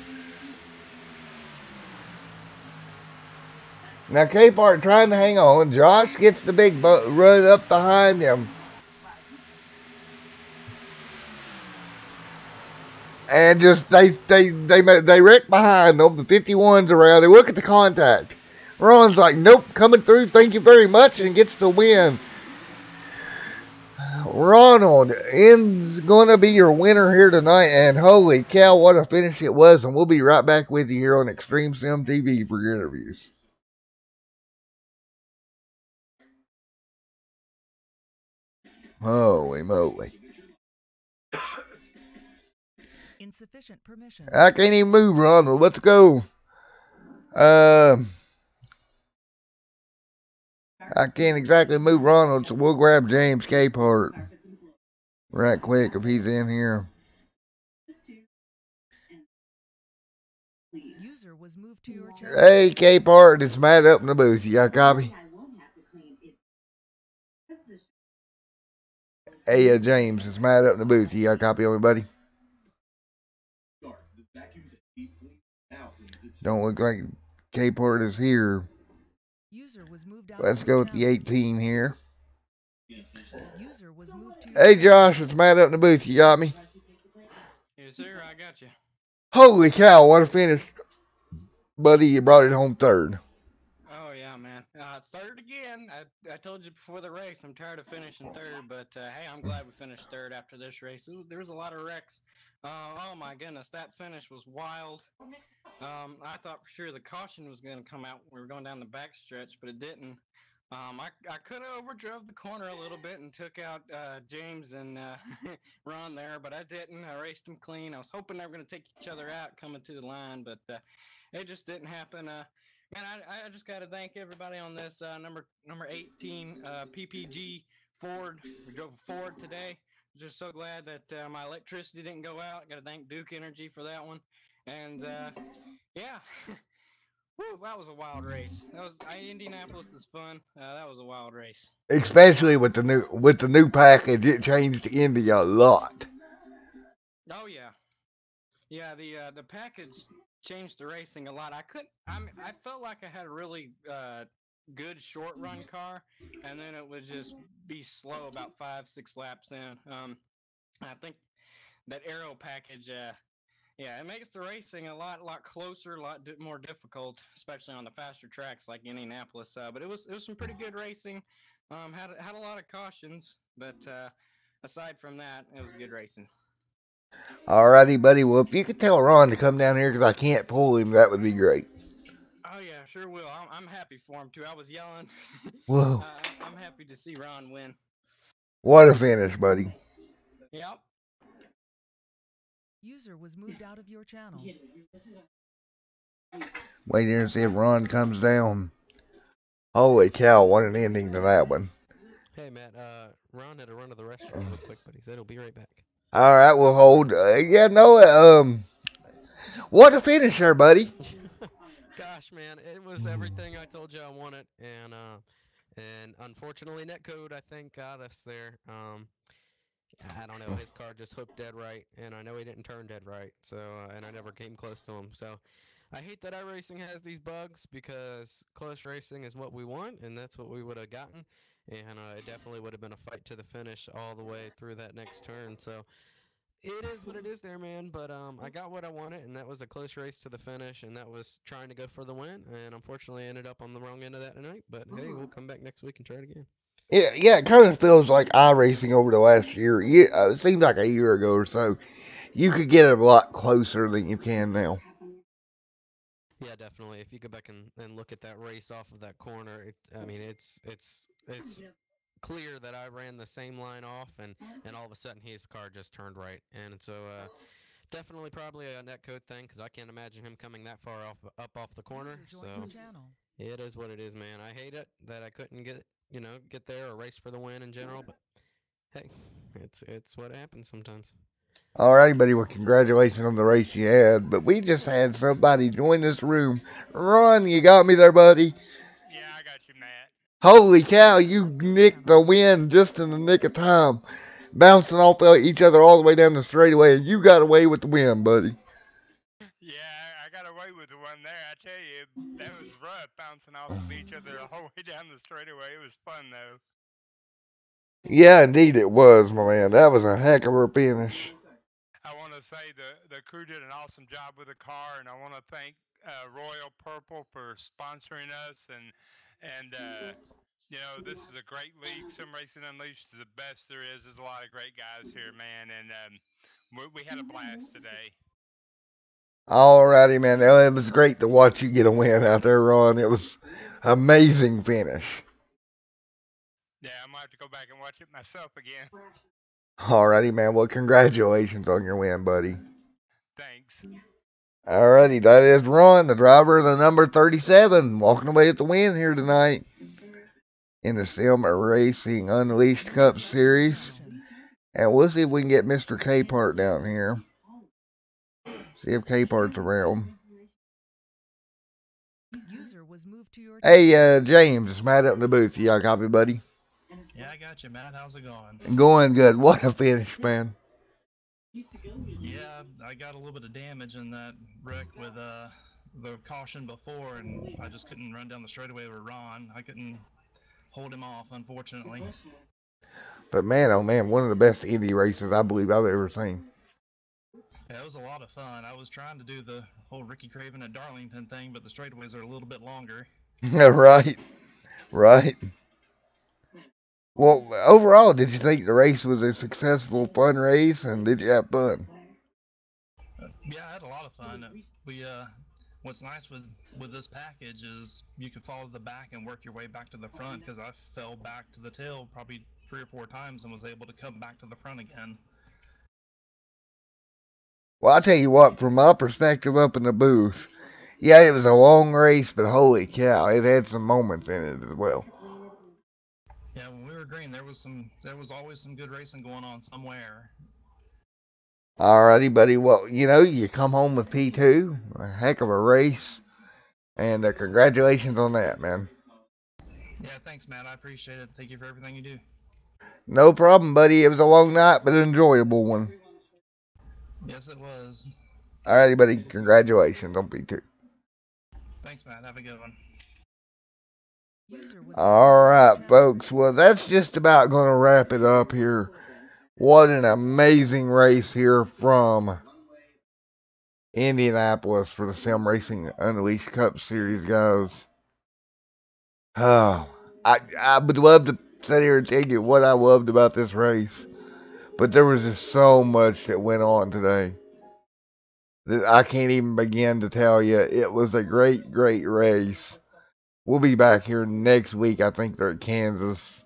Now Capehart trying to hang on. Josh gets the big run up behind him. And just they wreck behind them. The 51's around. They look at the contact. Ron's like, nope, coming through. Thank you very much, and gets the win. Ronald is going to be your winner here tonight, and holy cow, what a finish it was. And we'll be right back with you here on Extreme Sim TV for your interviews. Holy moly. Insufficient permission. I can't even move, Ronald. Let's go. I can't exactly move Ronald, so we'll grab James Capehart right quick if he's in here. User was moved to your channel. Hey, Capehart, it's Matt up in the booth. You got a copy? Hey, James, it's Matt up in the booth. You got a copy of me, buddy? Don't look like Capehart is here. User was moved out. Let's go with the 18 here. User was moved to your Hey, Josh, it's Matt up in the booth. You got me? Yes, sir. I got you. Holy cow, what a finish. Buddy, you brought it home third. Oh, yeah, man. Third again. I told you before the race, I'm tired of finishing third, but hey, I'm glad we finished third after this race. There was a lot of wrecks. Oh, my goodness. That finish was wild. I thought for sure the caution was going to come out when we were going down the back stretch, but it didn't. I could have overdrove the corner a little bit and took out James and Ron there, but I didn't. I raced them clean. I was hoping they were going to take each other out coming to the line, but it just didn't happen. Man, I just got to thank everybody on this number 18 PPG Ford. We drove a Ford today. Just so glad that my electricity didn't go out. Got to thank Duke Energy for that one. And yeah, woo, that was a wild race. Indianapolis is fun. That was a wild race. Especially with the new package, it changed Indy a lot. Oh yeah, yeah. The package changed the racing a lot. I felt like I had a really good short run car, and then it would just be slow about 5-6 laps in. I think that aero package. Yeah, it makes the racing a lot closer, a lot more difficult, especially on the faster tracks like Indianapolis. But it was some pretty good racing. Had a lot of cautions, but aside from that, it was good racing. Alrighty, buddy. Well, if you could tell Ron to come down here because I can't pull him, that would be great. Oh yeah, sure will. I'm happy for him too. I was yelling. Whoa. I'm happy to see Ron win. What a finish, buddy. Yep. User was moved out of your channel. Wait here and see if Ron comes down. Holy cow, what an ending to that one. Hey, Matt, Ron had a run to the restroom real quick, but he said he'll be right back. Alright, we'll hold. Yeah, no, what a finish there, buddy. Gosh, man, it was everything I told you I wanted, and unfortunately, netcode I think got us there. I don't know, his car just hooked dead right, and I know he didn't turn dead right, so and I never came close to him. So I hate that iRacing has these bugs because close racing is what we want, and that's what we would have gotten, and it definitely would have been a fight to the finish all the way through that next turn. So it is what it is there, man. But I got what I wanted, and that was a close race to the finish, and that was trying to go for the win. And unfortunately, I ended up on the wrong end of that tonight. But hey, we'll come back next week and try it again. Yeah, it kind of feels like iRacing over the last year. Yeah, it seems like a year ago or so. You could get it a lot closer than you can now. Yeah, definitely. If you go back and look at that race off of that corner, it's clear that I ran the same line off, and all of a sudden his car just turned right, and so definitely probably a netcode thing because I can't imagine him coming that far up off the corner. So it is what it is, man. I hate it that I couldn't get there or race for the win in general, but hey, it's what happens sometimes. Alrighty, buddy. Well, congratulations on the race you had. But we just had somebody join this room. Ron, you got me there, buddy? Yeah, I got you, Matt. Holy cow, you nicked the win just in the nick of time. Bouncing off each other all the way down the straightaway, and you got away with the win, buddy. Yeah, I got away with the one there. I tell you, that was rough, bouncing off of each other the whole way down the straightaway. It was fun, though. Yeah, indeed it was, my man. That was a heck of a finish. I want to say the crew did an awesome job with the car, and I want to thank Royal Purple for sponsoring us. And this is a great league. Sim Racing Unleashed is the best there is. There's a lot of great guys here, man, and we had a blast today. Alrighty, man. It was great to watch you get a win out there, Ron. It was amazing finish. Yeah, I might have to go back and watch it myself again. Alrighty, man. Well, congratulations on your win, buddy. Thanks. Alrighty, that is Ron, the driver of the number 37, walking away with the win here tonight in the Sim Racing Unleashed Cup Series. And we'll see if we can get Mr. K-Part down here. See if K-Part's around. Hey, James, it's Matt up in the booth. You got a copy, buddy? Yeah, I got you, Matt. How's it going? Going good. What a finish, man. Yeah, I got a little bit of damage in that wreck with the caution before, and I just couldn't run down the straightaway with Ron. I couldn't hold him off, unfortunately. But man, oh man, one of the best Indy races I believe I've ever seen. Yeah, it was a lot of fun. I was trying to do the whole Ricky Craven at Darlington thing, but the straightaways are a little bit longer. Right. Well, overall, did you think the race was a successful, fun race, and did you have fun? Yeah, I had a lot of fun. What's nice with this package is you can follow the back and work your way back to the front, because I fell back to the tail probably 3 or 4 times and was able to come back to the front again. Well, I'll tell you what, from my perspective up in the booth, yeah, it was a long race, but holy cow, it had some moments in it as well. Yeah, when we were green, there was always some good racing going on somewhere. Alrighty, buddy. Well, you come home with P2, a heck of a race, and congratulations on that, man. Yeah, thanks, Matt. I appreciate it. Thank you for everything you do. No problem, buddy. It was a long night, but an enjoyable one. Yes, it was. Alrighty, buddy. Congratulations on P2. Thanks, Matt. Have a good one. Alright, folks. Well, that's just about going to wrap it up here. What an amazing race here from Indianapolis for the Sim Racing Unleashed Cup Series, guys. Oh, I would love to sit here and tell you what I loved about this race. But there was just so much that went on today that I can't even begin to tell you. It was a great, great race. We'll be back here next week. I think they're at Kansas.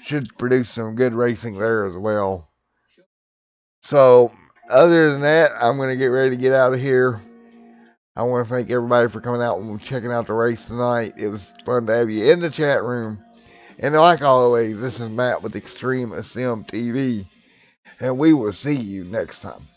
Should produce some good racing there as well. So, other than that, I'm going to get ready to get out of here. I want to thank everybody for coming out and checking out the race tonight. It was fun to have you in the chat room. And like always, this is Matt with Extreme Assim TV. And we will see you next time.